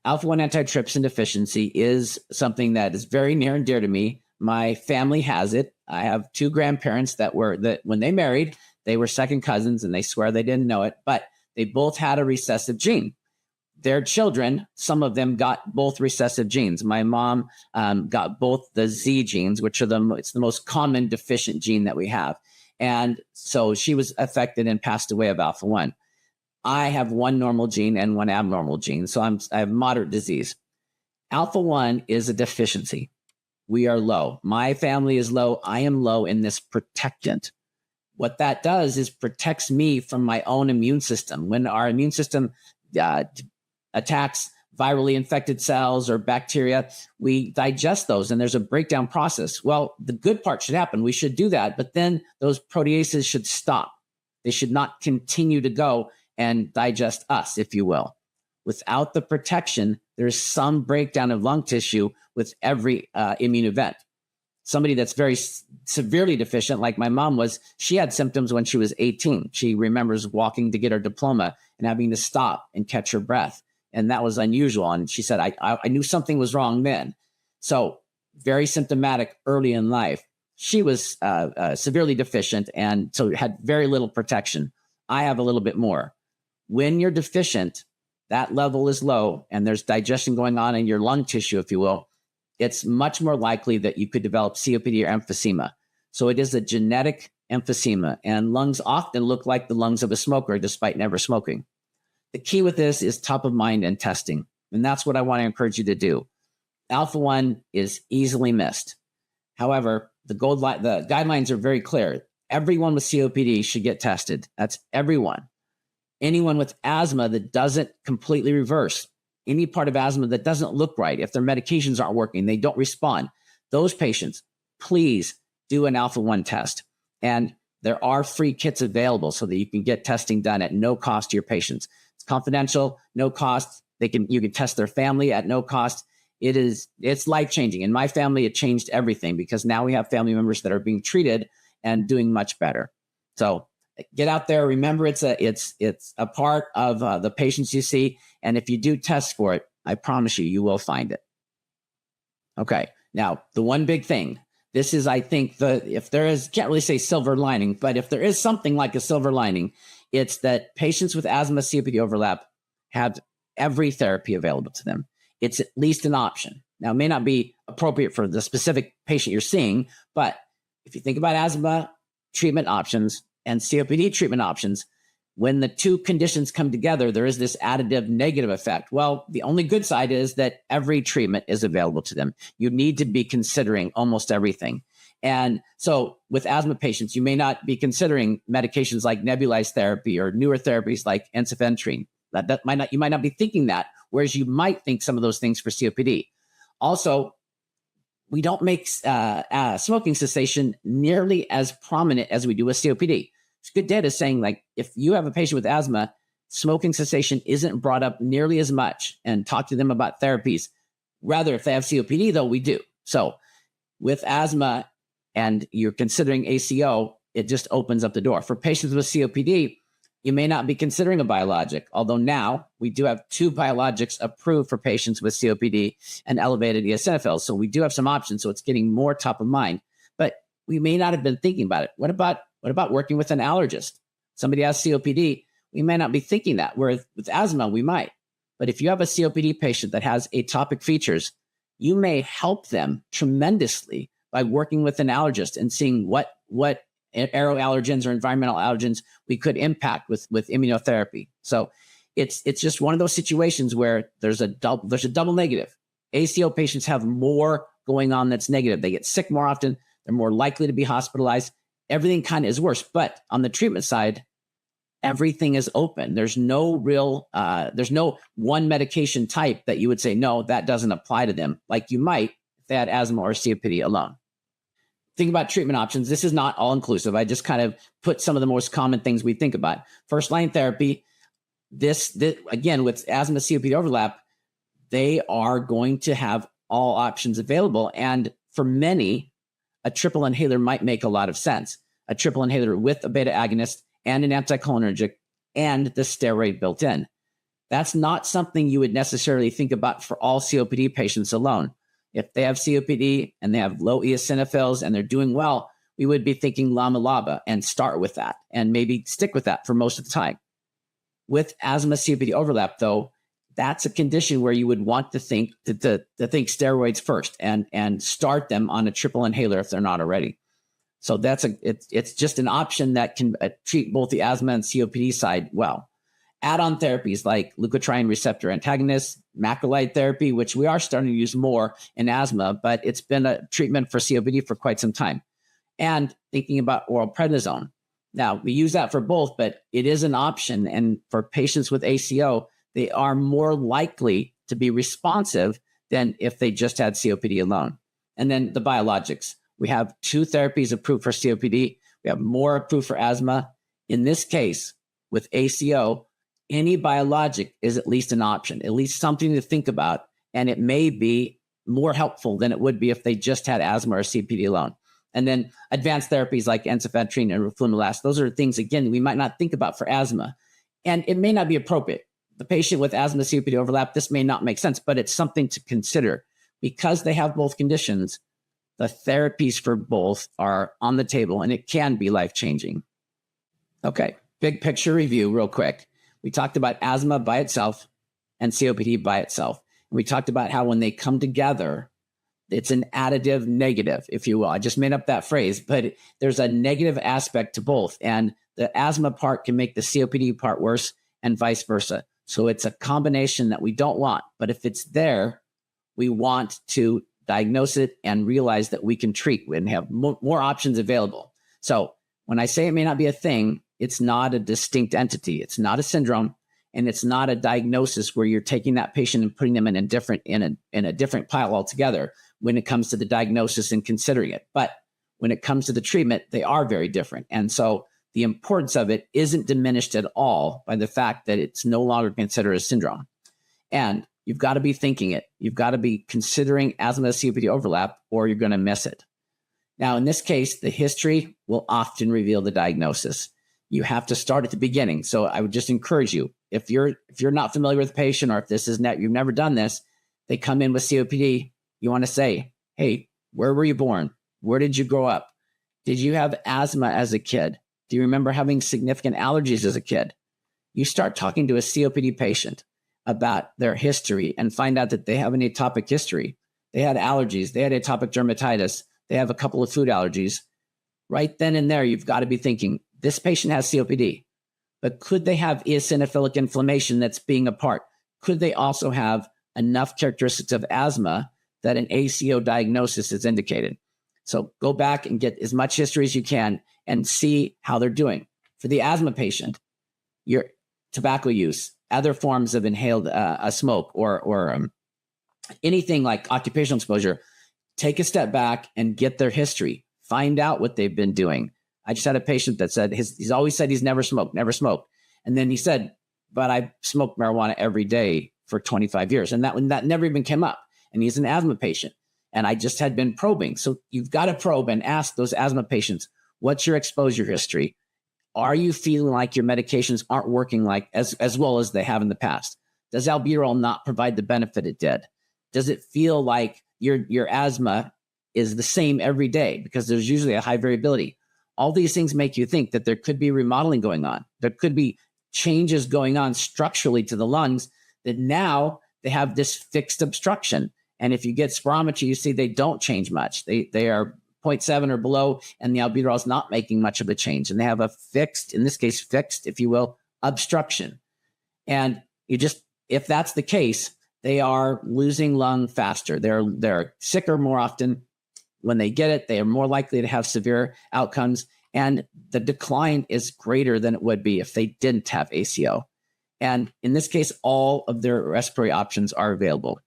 Alpha-1 antitrypsin deficiency is something that is very near and dear to me. My family has it. I have two grandparents that when they married, they were second cousins, and they swear they didn't know it, but they both had a recessive gene. Their children, some of them got both recessive genes. My mom got both the Z genes, which are it's the most common deficient gene that we have. And so she was affected and passed away of alpha-1. I have one normal gene and one abnormal gene, so I have moderate disease. Alpha-1 is a deficiency. We are low. My family is low. I am low in this protectant. What that does is protects me from my own immune system. When our immune system attacks virally infected cells or bacteria, we digest those, and there's a breakdown process. Well, the good part should happen. We should do that, but then those proteases should stop. They should not continue to go and digest us, if you will. Without the protection, there's some breakdown of lung tissue with every immune event. Somebody that's very severely deficient, like my mom was, she had symptoms when she was 18. She remembers walking to get her diploma and having to stop and catch her breath. And that was unusual. And she said, I knew something was wrong then. So very symptomatic early in life. She was severely deficient and so had very little protection. I have a little bit more. When you're deficient, that level is low and there's digestion going on in your lung tissue, if you will. It's much more likely that you could develop COPD or emphysema. So it is a genetic emphysema, and lungs often look like the lungs of a smoker despite never smoking. The key with this is top of mind and testing. And that's what I want to encourage you to do. Alpha-1 is easily missed. However, the guidelines are very clear. Everyone with COPD should get tested. That's everyone. Anyone with asthma that doesn't completely reverse, any part of asthma that doesn't look right, if their medications aren't working, they don't respond, those patients, please do an alpha-1 test. And there are free kits available so that you can get testing done at no cost to your patients. It's confidential, no cost. You can test their family at no cost. It's life-changing. In my family, it changed everything because now we have family members that are being treated and doing much better. So get out there. Remember, it's a part of the patients you see. And if you do test for it, I promise you, you will find it. Okay. Now, the one big thing, this is, I think, if there is, can't really say silver lining, but if there is something like a silver lining, it's that patients with asthma COPD overlap have every therapy available to them. It's at least an option. Now, it may not be appropriate for the specific patient you're seeing, but if you think about asthma treatment options and COPD treatment options, when the two conditions come together, there is this additive negative effect. Well, the only good side is that every treatment is available to them. You need to be considering almost everything. And so with asthma patients, you may not be considering medications like nebulized therapy or newer therapies like ensifentrine. You might not be thinking that, whereas you might think some of those things for COPD. Also, we don't make smoking cessation nearly as prominent as we do with COPD. It's good data saying, like, if you have a patient with asthma, smoking cessation isn't brought up nearly as much, and talk to them about therapies. Rather, if they have COPD, though, we do. So with asthma and you're considering ACO, it just opens up the door. For patients with COPD, you may not be considering a biologic, although now we do have 2 biologics approved for patients with COPD and elevated eosinophils. So we do have some options. So it's getting more top of mind, but we may not have been thinking about it. What about working with an allergist? Somebody has COPD, we may not be thinking that. Whereas with asthma, we might. But if you have a COPD patient that has atopic features, you may help them tremendously by working with an allergist and seeing what aeroallergens or environmental allergens we could impact with immunotherapy. So it's just one of those situations where there's a double negative. ACO patients have more going on that's negative. They get sick more often. They're more likely to be hospitalized. Everything kind of is worse. But on the treatment side, everything is open. There's no one medication type that you would say, no, that doesn't apply to them, like you might if they had asthma or COPD alone. Think about treatment options. This is not all inclusive. I just kind of put some of the most common things we think about. First line therapy, this again, with asthma COPD overlap, they are going to have all options available. And for many, a triple inhaler might make a lot of sense. A triple inhaler with a beta agonist and an anticholinergic and the steroid built in. That's not something you would necessarily think about for all COPD patients alone. If they have COPD and they have low eosinophils and they're doing well, we would be thinking LAMA-LABA and start with that and maybe stick with that for most of the time. With asthma COPD overlap, though, that's a condition where you would want to think think steroids first and start them on a triple inhaler if they're not already. So it's just an option that can treat both the asthma and COPD side well. Add-on therapies like leukotriene receptor antagonists, macrolide therapy, which we are starting to use more in asthma, but it's been a treatment for COPD for quite some time. And thinking about oral prednisone. Now, we use that for both, but it is an option. And for patients with ACO, they are more likely to be responsive than if they just had COPD alone. And then the biologics. We have 2 therapies approved for COPD. We have more approved for asthma. In this case, with ACO, any biologic is at least an option, at least something to think about. And it may be more helpful than it would be if they just had asthma or COPD alone. And then advanced therapies like ensifentrine and roflumilast, those are things, again, we might not think about for asthma. And it may not be appropriate. The patient with asthma COPD overlap, this may not make sense, but it's something to consider. Because they have both conditions, the therapies for both are on the table, and it can be life-changing. Okay, big picture review real quick. We talked about asthma by itself and COPD by itself. We talked about how when they come together, it's an additive negative, if you will. I just made up that phrase, but there's a negative aspect to both. And the asthma part can make the COPD part worse and vice versa. So it's a combination that we don't want. But if it's there, we want to diagnose it and realize that we can treat and have more options available. So when I say it may not be a thing, it's not a distinct entity. It's not a syndrome. And it's not a diagnosis where you're taking that patient and putting them in a different pile altogether when it comes to the diagnosis and considering it. But when it comes to the treatment, they are very different. And so the importance of it isn't diminished at all by the fact that it's no longer considered a syndrome. And you've got to be thinking it. You've got to be considering asthma COPD overlap, or you're going to miss it. Now, in this case, the history will often reveal the diagnosis. You have to start at the beginning. So I would just encourage you, if you're not familiar with the patient, or if this is you've never done this, they come in with COPD, you want to say, hey, where were you born? Where did you grow up? Did you have asthma as a kid? Do you remember having significant allergies as a kid? You start talking to a COPD patient about their history and find out that they have an atopic history. They had allergies. They had atopic dermatitis. They have a couple of food allergies. Right then and there, you've got to be thinking, this patient has COPD, but could they have eosinophilic inflammation that's being a part? Could they also have enough characteristics of asthma that an ACO diagnosis is indicated? So go back and get as much history as you can and see how they're doing. For the asthma patient, your tobacco use, other forms of inhaled smoke, or anything like occupational exposure, take a step back and get their history. Find out what they've been doing. I just had a patient that said he's always said he's never smoked. And then he said, but I smoked marijuana every day for 25 years. And that never even came up. And he's an asthma patient. And I just had been probing. So you've got to probe and ask those asthma patients, what's your exposure history? Are you feeling like your medications aren't working like as well as they have in the past? Does albuterol not provide the benefit it did? Does it feel like your asthma is the same every day? Because there's usually a high variability. All these things make you think that there could be remodeling going on. There could be changes going on structurally to the lungs that now they have this fixed obstruction. And if you get spirometry, you see they don't change much. They are 0.7 or below, and the albuterol is not making much of a change. And they have a fixed, in this case, if you will, obstruction. And if that's the case, they are losing lung faster. They're sicker more often. When they get it, they are more likely to have severe outcomes. And the decline is greater than it would be if they didn't have ACO. And in this case, all of their respiratory options are available.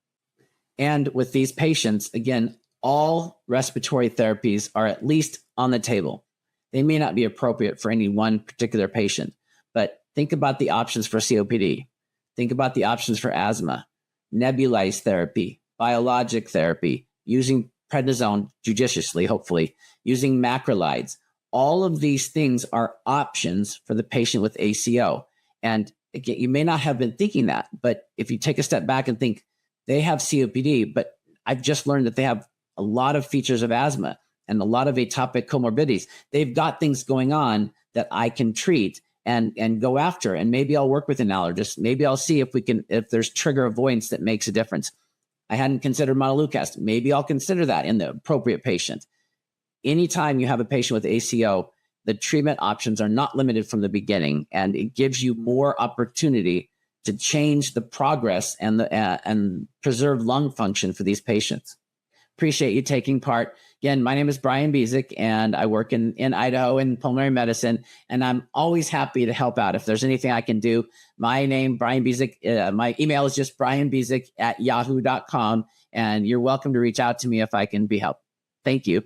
And with these patients, again, all respiratory therapies are at least on the table. They may not be appropriate for any one particular patient, but think about the options for COPD. Think about the options for asthma, nebulized therapy, biologic therapy, using prednisone judiciously, hopefully, using macrolides. All of these things are options for the patient with ACO. And again, you may not have been thinking that, but if you take a step back and think, they have COPD, but I've just learned that they have a lot of features of asthma and a lot of atopic comorbidities. They've got things going on that I can treat and go after. And maybe I'll work with an allergist. Maybe I'll see if there's trigger avoidance that makes a difference. I hadn't considered montelukast. Maybe I'll consider that in the appropriate patient. Anytime you have a patient with ACO, the treatment options are not limited from the beginning, and it gives you more opportunity to change the progress and preserve lung function for these patients. Appreciate you taking part. Again, my name is Brian Bizik, and I work in Idaho in pulmonary medicine, and I'm always happy to help out. If there's anything I can do, my name, Brian Bizik, my email is just brianbizik@yahoo.com, and you're welcome to reach out to me if I can be helped. Thank you.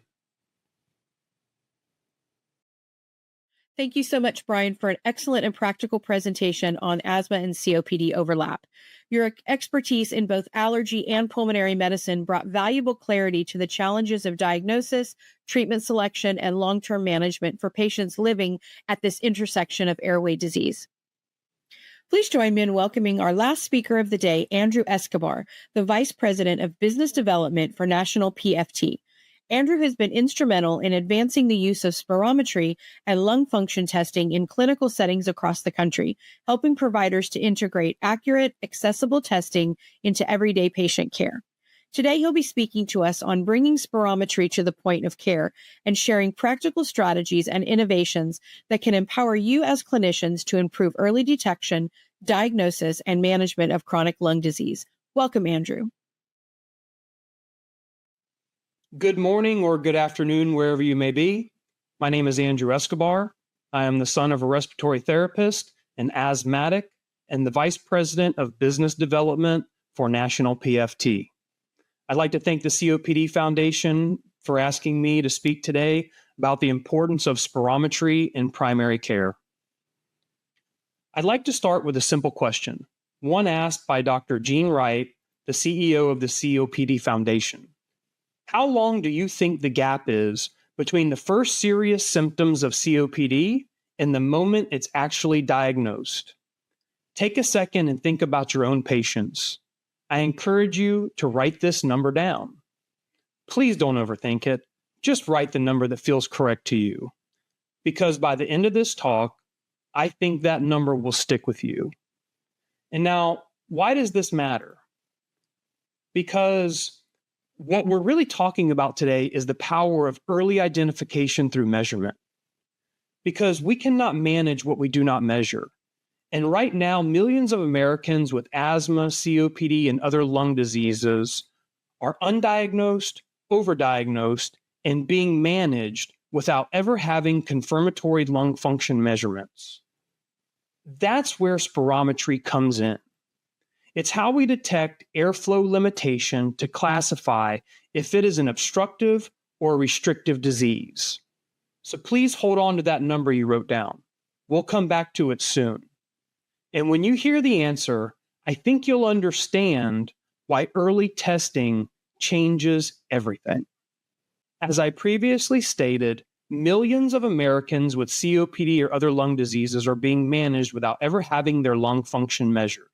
Thank you so much, Brian, for an excellent and practical presentation on asthma and COPD overlap. Your expertise in both allergy and pulmonary medicine brought valuable clarity to the challenges of diagnosis, treatment selection, and long-term management for patients living at this intersection of airway disease. Please join me in welcoming our last speaker of the day, Andrew Escobar, the Vice President of Business Development for National PFT. Andrew has been instrumental in advancing the use of spirometry and lung function testing in clinical settings across the country, helping providers to integrate accurate, accessible testing into everyday patient care. Today, he'll be speaking to us on bringing spirometry to the point of care and sharing practical strategies and innovations that can empower you as clinicians to improve early detection, diagnosis, and management of chronic lung disease. Welcome, Andrew. Good morning or good afternoon, wherever you may be. My name is Andrew Escobar. I am the son of a respiratory therapist, an asthmatic, and the Vice President of Business Development for National PFT. I'd like to thank the COPD Foundation for asking me to speak today about the importance of spirometry in primary care. I'd like to start with a simple question, one asked by Dr. Gene Wright, the CEO of the COPD Foundation. How long do you think the gap is between the first serious symptoms of COPD and the moment it's actually diagnosed? Take a second and think about your own patients. I encourage you to write this number down. Please don't overthink it. Just write the number that feels correct to you. Because by the end of this talk, I think that number will stick with you. And now, why does this matter? Because what we're really talking about today is the power of early identification through measurement. Because we cannot manage what we do not measure. And right now, millions of Americans with asthma, COPD, and other lung diseases are undiagnosed, overdiagnosed, and being managed without ever having confirmatory lung function measurements. That's where spirometry comes in. It's how we detect airflow limitation to classify if it is an obstructive or restrictive disease. So please hold on to that number you wrote down. We'll come back to it soon. And when you hear the answer, I think you'll understand why early testing changes everything. As I previously stated, millions of Americans with COPD or other lung diseases are being managed without ever having their lung function measured.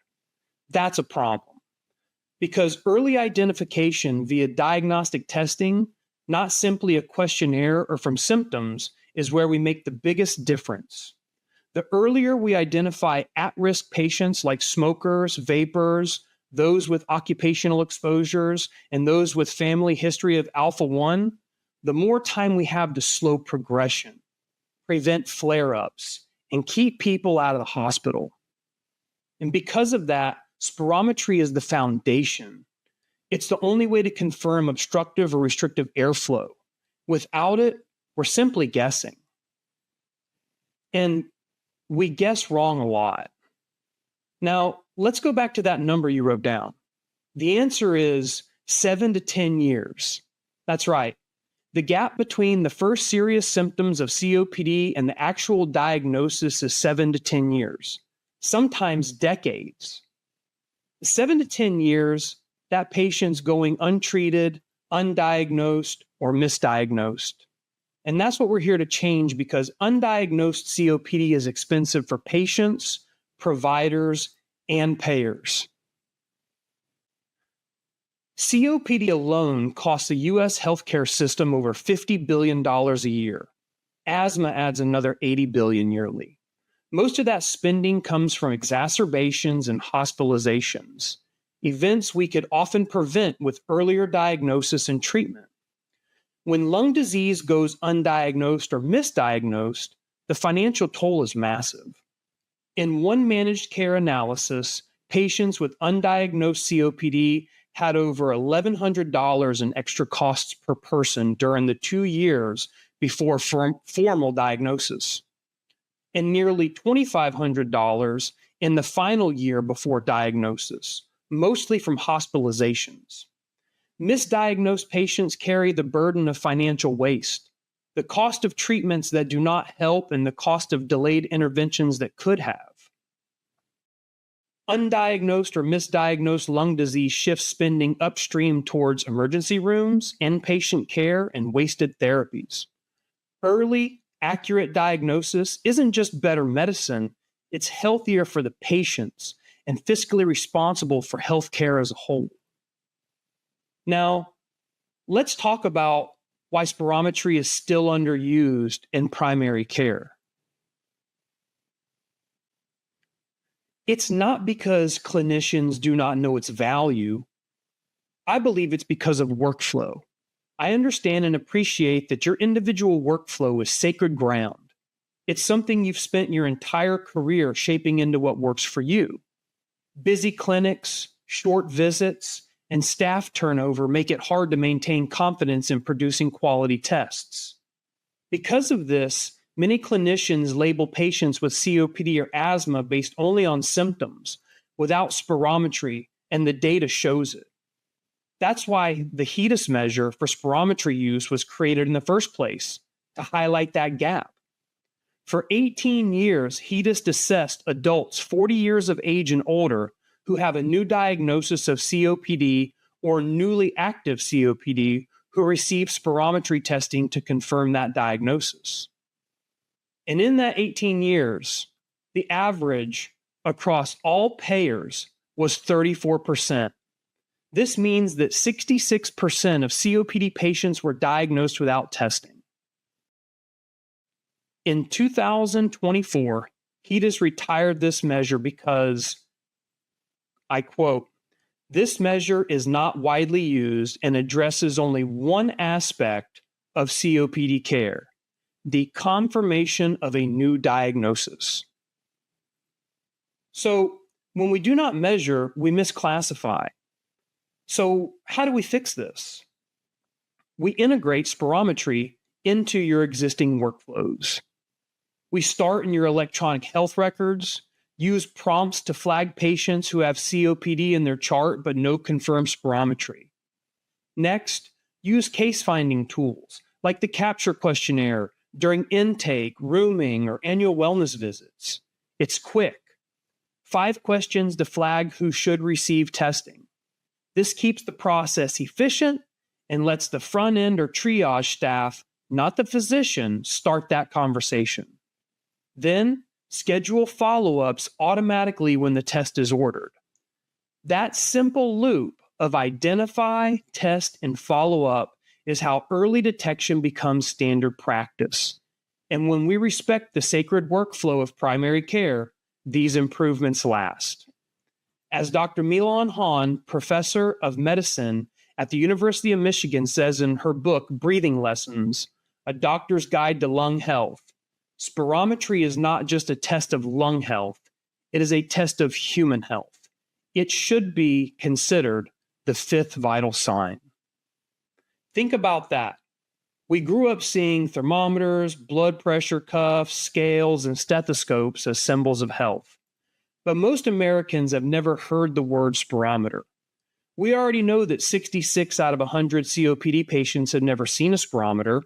That's a problem. Because early identification via diagnostic testing, not simply a questionnaire or from symptoms, is where we make the biggest difference. The earlier we identify at-risk patients like smokers, vapors, those with occupational exposures, and those with family history of alpha-1, the more time we have to slow progression, prevent flare-ups, and keep people out of the hospital. And because of that, spirometry is the foundation. It's the only way to confirm obstructive or restrictive airflow. Without it, we're simply guessing. And we guess wrong a lot. Now, let's go back to that number you wrote down. The answer is 7 to 10 years. That's right. The gap between the first serious symptoms of COPD and the actual diagnosis is 7 to 10 years, sometimes decades. 7 to 10 years, that patient's going untreated, undiagnosed, or misdiagnosed. And that's what we're here to change, because undiagnosed COPD is expensive for patients, providers, and payers. COPD alone costs the U.S. healthcare system over $50 billion a year. Asthma adds another $80 billion yearly. Most of that spending comes from exacerbations and hospitalizations, events we could often prevent with earlier diagnosis and treatment. When lung disease goes undiagnosed or misdiagnosed, the financial toll is massive. In one managed care analysis, patients with undiagnosed COPD had over $1,100 in extra costs per person during the 2 years before formal diagnosis, and nearly $2,500 in the final year before diagnosis, mostly from hospitalizations. Misdiagnosed patients carry the burden of financial waste. the cost of treatments that do not help, and the cost of delayed interventions that could have. Undiagnosed or misdiagnosed lung disease shifts spending upstream towards emergency rooms, inpatient care, and wasted therapies. Early, accurate diagnosis isn't just better medicine, it's healthier for the patients and fiscally responsible for healthcare as a whole. Now, let's talk about why spirometry is still underused in primary care. It's not because clinicians do not know its value. I believe it's because of workflow. I understand and appreciate that your individual workflow is sacred ground. It's something you've spent your entire career shaping into what works for you. Busy clinics, short visits, and staff turnover make it hard to maintain confidence in producing quality tests. Because of this, many clinicians label patients with COPD or asthma based only on symptoms, without spirometry, and the data shows it. That's why the HEDIS measure for spirometry use was created in the first place, to highlight that gap. For 18 years, HEDIS assessed adults 40 years of age and older who have a new diagnosis of COPD or newly active COPD who receive spirometry testing to confirm that diagnosis. And in that 18 years, the average across all payers was 34%. This means that 66% of COPD patients were diagnosed without testing. In 2024, HEDIS retired this measure because, I quote, "This measure is not widely used and addresses only one aspect of COPD care, the confirmation of a new diagnosis." So when we do not measure, we misclassify. So how do we fix this? We integrate spirometry into your existing workflows. We start in your electronic health records, use prompts to flag patients who have COPD in their chart but no confirmed spirometry. Next, use case-finding tools like the capture questionnaire during intake, rooming, or annual wellness visits. It's quick. 5 questions to flag who should receive testing. This keeps the process efficient and lets the front end or triage staff, not the physician, start that conversation. Then, schedule follow-ups automatically when the test is ordered. That simple loop of identify, test, and follow up is how early detection becomes standard practice. And when we respect the sacred workflow of primary care, these improvements last. As Dr. Milan Hahn, professor of medicine at the University of Michigan, says in her book, Breathing Lessons, A Doctor's Guide to Lung Health, spirometry is not just a test of lung health, it is a test of human health. It should be considered the 5th vital sign. Think about that. We grew up seeing thermometers, blood pressure cuffs, scales, and stethoscopes as symbols of health. But most Americans have never heard the word spirometer. We already know that 66 out of 100 COPD patients have never seen a spirometer.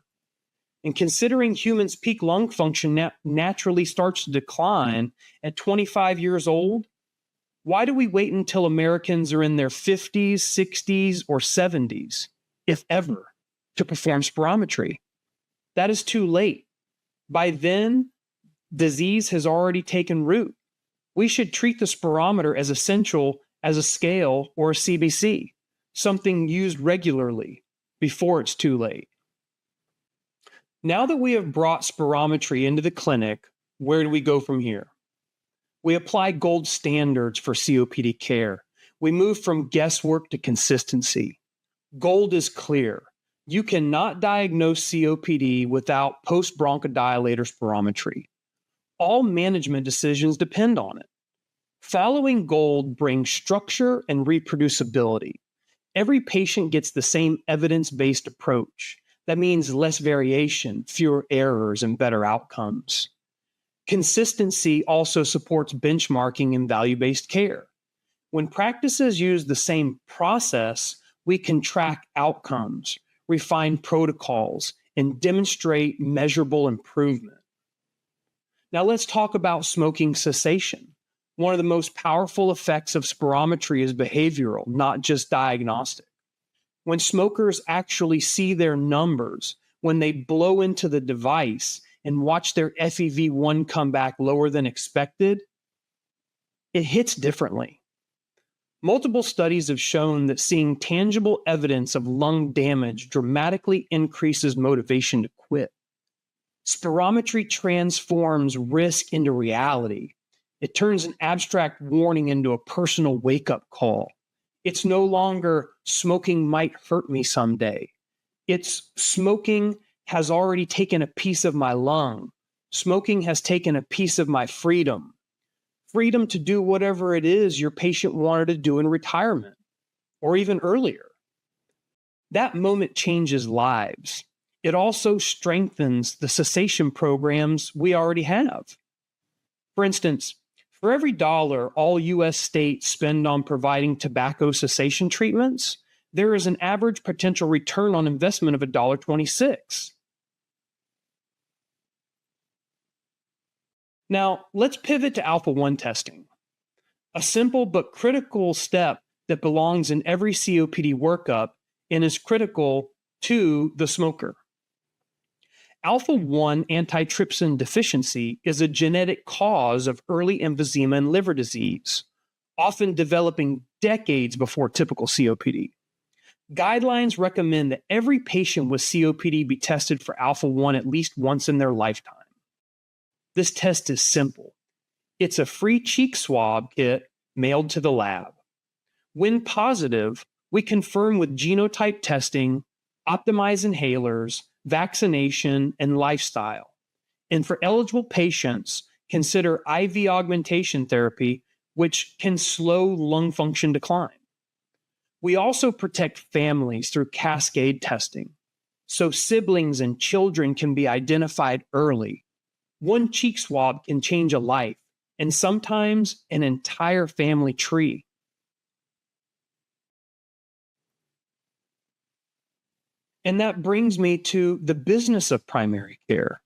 And considering humans' peak lung function naturally starts to decline at 25 years old, why do we wait until Americans are in their 50s, 60s, or 70s, if ever, to perform spirometry? That is too late. By then, disease has already taken root. We should treat the spirometer as essential as a scale or a CBC, something used regularly before it's too late. Now that we have brought spirometry into the clinic, where do we go from here? We apply gold standards for COPD care. We move from guesswork to consistency. Gold is clear. You cannot diagnose COPD without post-bronchodilator spirometry. All management decisions depend on it. Following gold brings structure and reproducibility. Every patient gets the same evidence-based approach. That means less variation, fewer errors, and better outcomes. Consistency also supports benchmarking and value-based care. When practices use the same process, we can track outcomes, refine protocols, and demonstrate measurable improvement. Now let's talk about smoking cessation. One of the most powerful effects of spirometry is behavioral, not just diagnostic. When smokers actually see their numbers, when they blow into the device and watch their FEV1 come back lower than expected, it hits differently. Multiple studies have shown that seeing tangible evidence of lung damage dramatically increases motivation to quit. Spirometry transforms risk into reality. It turns an abstract warning into a personal wake-up call. It's no longer smoking might hurt me someday. It's smoking has already taken a piece of my lung. Smoking has taken a piece of my freedom. Freedom to do whatever it is your patient wanted to do in retirement or even earlier. That moment changes lives. It also strengthens the cessation programs we already have. For instance, for every dollar all U.S. states spend on providing tobacco cessation treatments, there is an average potential return on investment of $1.26. Now, let's pivot to alpha-1 testing, a simple but critical step that belongs in every COPD workup and is critical to the smoker. Alpha-1 antitrypsin deficiency is a genetic cause of early emphysema and liver disease, often developing decades before typical COPD. Guidelines recommend that every patient with COPD be tested for alpha-1 at least once in their lifetime. This test is simple. It's a free cheek swab kit mailed to the lab. When positive, we confirm with genotype testing, optimize inhalers, vaccination, and lifestyle. And for eligible patients, consider IV augmentation therapy, which can slow lung function decline. We also protect families through cascade testing, so siblings and children can be identified early. One cheek swab can change a life, and sometimes an entire family tree. And that brings me to the business of primary care.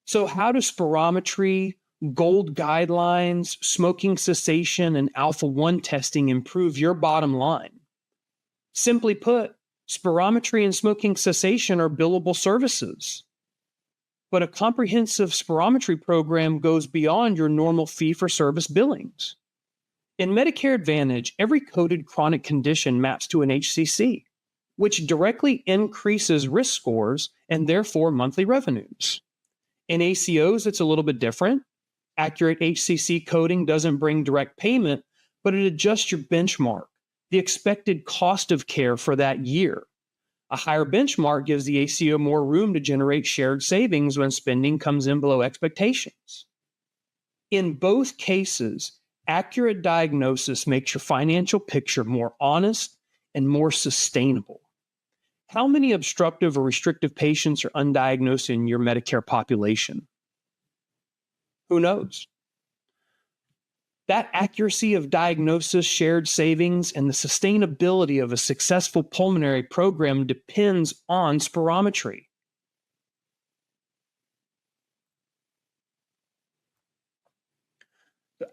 So how do spirometry, GOLD guidelines, smoking cessation, and alpha-1 testing improve your bottom line? Simply put, spirometry and smoking cessation are billable services. But a comprehensive spirometry program goes beyond your normal fee-for-service billings. In Medicare Advantage, every coded chronic condition maps to an HCC, which directly increases risk scores and therefore monthly revenues. In ACOs, it's a little bit different. Accurate HCC coding doesn't bring direct payment, but it adjusts your benchmark, the expected cost of care for that year. A higher benchmark gives the ACO more room to generate shared savings when spending comes in below expectations. In both cases, accurate diagnosis makes your financial picture more honest and more sustainable. How many obstructive or restrictive patients are undiagnosed in your Medicare population? Who knows? That accuracy of diagnosis, shared savings, and the sustainability of a successful pulmonary program depends on spirometry.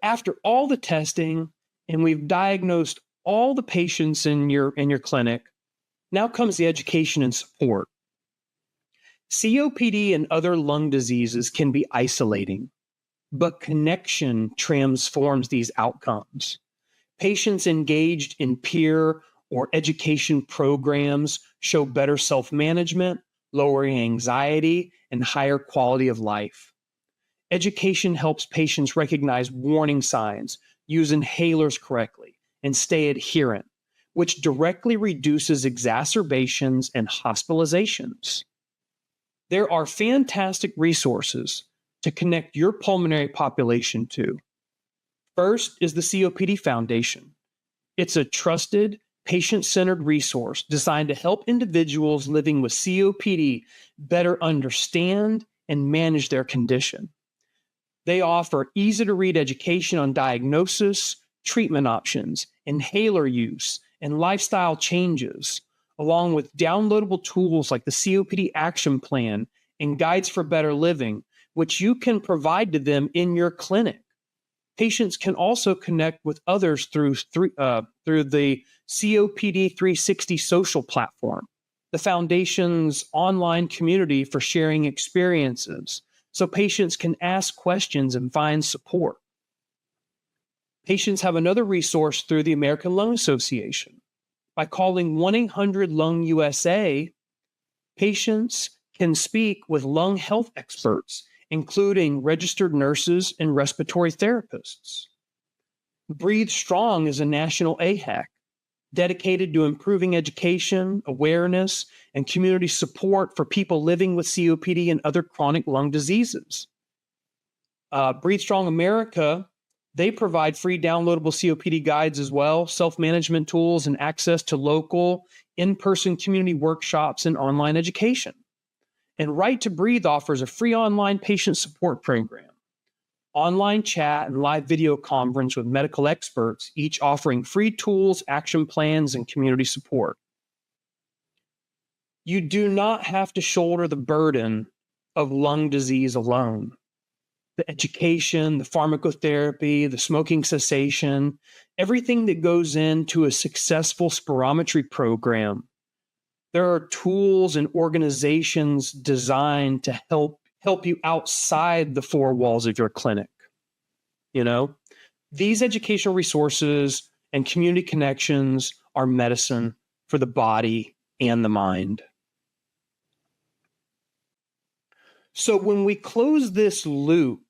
After all the testing, and we've diagnosed all the patients in your clinic, now comes the education and support. COPD and other lung diseases can be isolating, but connection transforms these outcomes. Patients engaged in peer or education programs show better self-management, lowering anxiety, and higher quality of life. Education helps patients recognize warning signs, use inhalers correctly, and stay adherent, which directly reduces exacerbations and hospitalizations. There are fantastic resources to connect your pulmonary population to. First is the COPD Foundation. It's a trusted, patient-centered resource designed to help individuals living with COPD better understand and manage their condition. They offer easy-to-read education on diagnosis, treatment options, inhaler use, and lifestyle changes, along with downloadable tools like the COPD Action Plan and Guides for Better Living, which you can provide to them in your clinic. Patients can also connect with others through the COPD 360 social platform, the Foundation's online community for sharing experiences, so patients can ask questions and find support. Patients have another resource through the American Lung Association. By calling 1-800-LUNG-USA, patients can speak with lung health experts, including registered nurses and respiratory therapists. Breathe Strong is a national AHEC dedicated to improving education, awareness, and community support for people living with COPD and other chronic lung diseases. Breathe Strong America, they provide free downloadable COPD guides as well, self-management tools, and access to local in-person community workshops and online education. And Wright to Breathe offers a free online patient support program, online chat, and live video conference with medical experts, each offering free tools, action plans, and community support. You do not have to shoulder the burden of lung disease alone. The education, the pharmacotherapy, the smoking cessation, everything that goes into a successful spirometry program. There are tools and organizations designed to help you outside the four walls of your clinic. You know, these educational resources and community connections are medicine for the body and the mind. So when we close this loop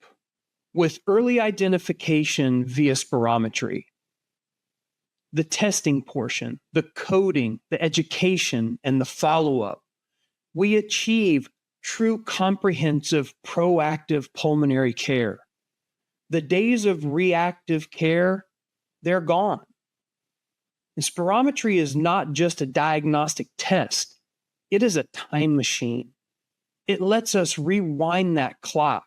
with early identification via spirometry, the testing portion, the coding, the education, and the follow-up, we achieve true comprehensive proactive pulmonary care. The days of reactive care, they're gone. And spirometry is not just a diagnostic test. It is a time machine. It lets us rewind that clock,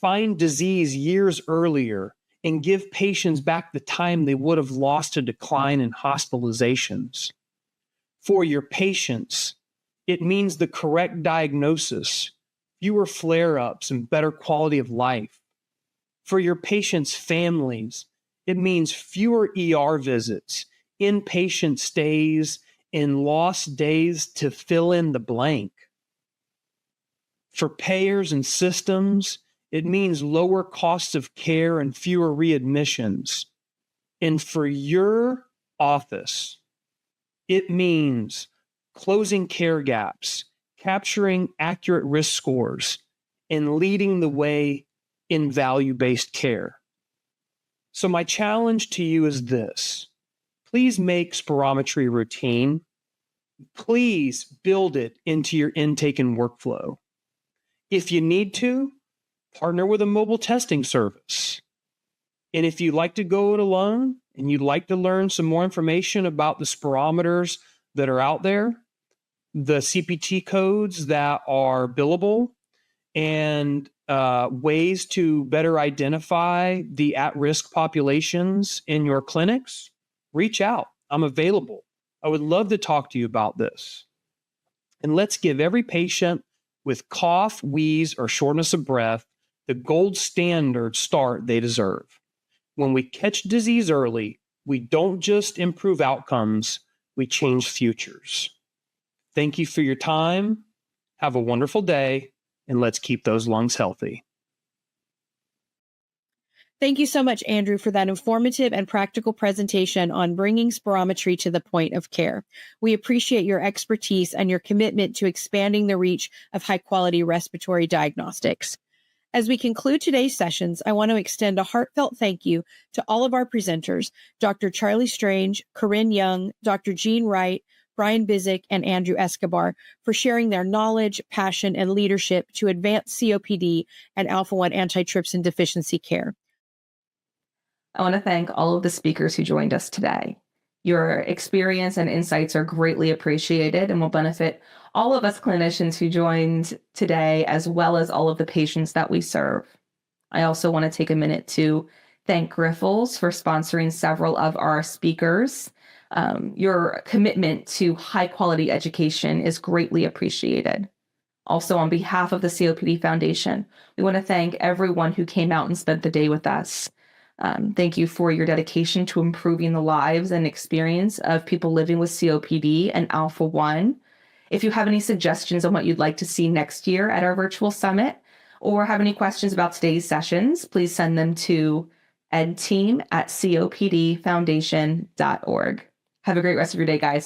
find disease years earlier, and give patients back the time they would have lost to decline in hospitalizations. For your patients, it means the correct diagnosis, fewer flare-ups, and better quality of life. For your patients' families, it means fewer ER visits, inpatient stays, and lost days to fill in the blank. For payers and systems, it means lower costs of care and fewer readmissions. And for your office, it means closing care gaps, capturing accurate risk scores, and leading the way in value-based care. So my challenge to you is this. Please make spirometry routine. Please build it into your intake and workflow. If you need to, partner with a mobile testing service. And if you'd like to go it alone and you'd like to learn some more information about the spirometers that are out there, the CPT codes that are billable, and ways to better identify the at-risk populations in your clinics, reach out. I'm available. I would love to talk to you about this. And let's give every patient with cough, wheeze, or shortness of breath the gold standard start they deserve. When we catch disease early, we don't just improve outcomes, we change futures. Thank you for your time. Have a wonderful day, and let's keep those lungs healthy. Thank you so much, Andrew, for that informative and practical presentation on bringing spirometry to the point of care. We appreciate your expertise and your commitment to expanding the reach of high-quality respiratory diagnostics. As we conclude today's sessions, I want to extend a heartfelt thank you to all of our presenters, Dr. Charlie Strange, Corinne Young, Dr. Jean Wright, Brian Bizik, and Andrew Escobar for sharing their knowledge, passion, and leadership to advance COPD and alpha-1 antitrypsin deficiency care. I want to thank all of the speakers who joined us today. Your experience and insights are greatly appreciated and will benefit all of us clinicians who joined today, as well as all of the patients that we serve. I also want to take a minute to thank Grifols for sponsoring several of our speakers. Your commitment to high quality education is greatly appreciated. Also, on behalf of the COPD Foundation, we want to thank everyone who came out and spent the day with us. Thank you for your dedication to improving the lives and experience of people living with COPD and Alpha-1. If you have any suggestions on what you'd like to see next year at our virtual summit, or have any questions about today's sessions, please send them to edteam@copdfoundation.org. Have a great rest of your day, guys.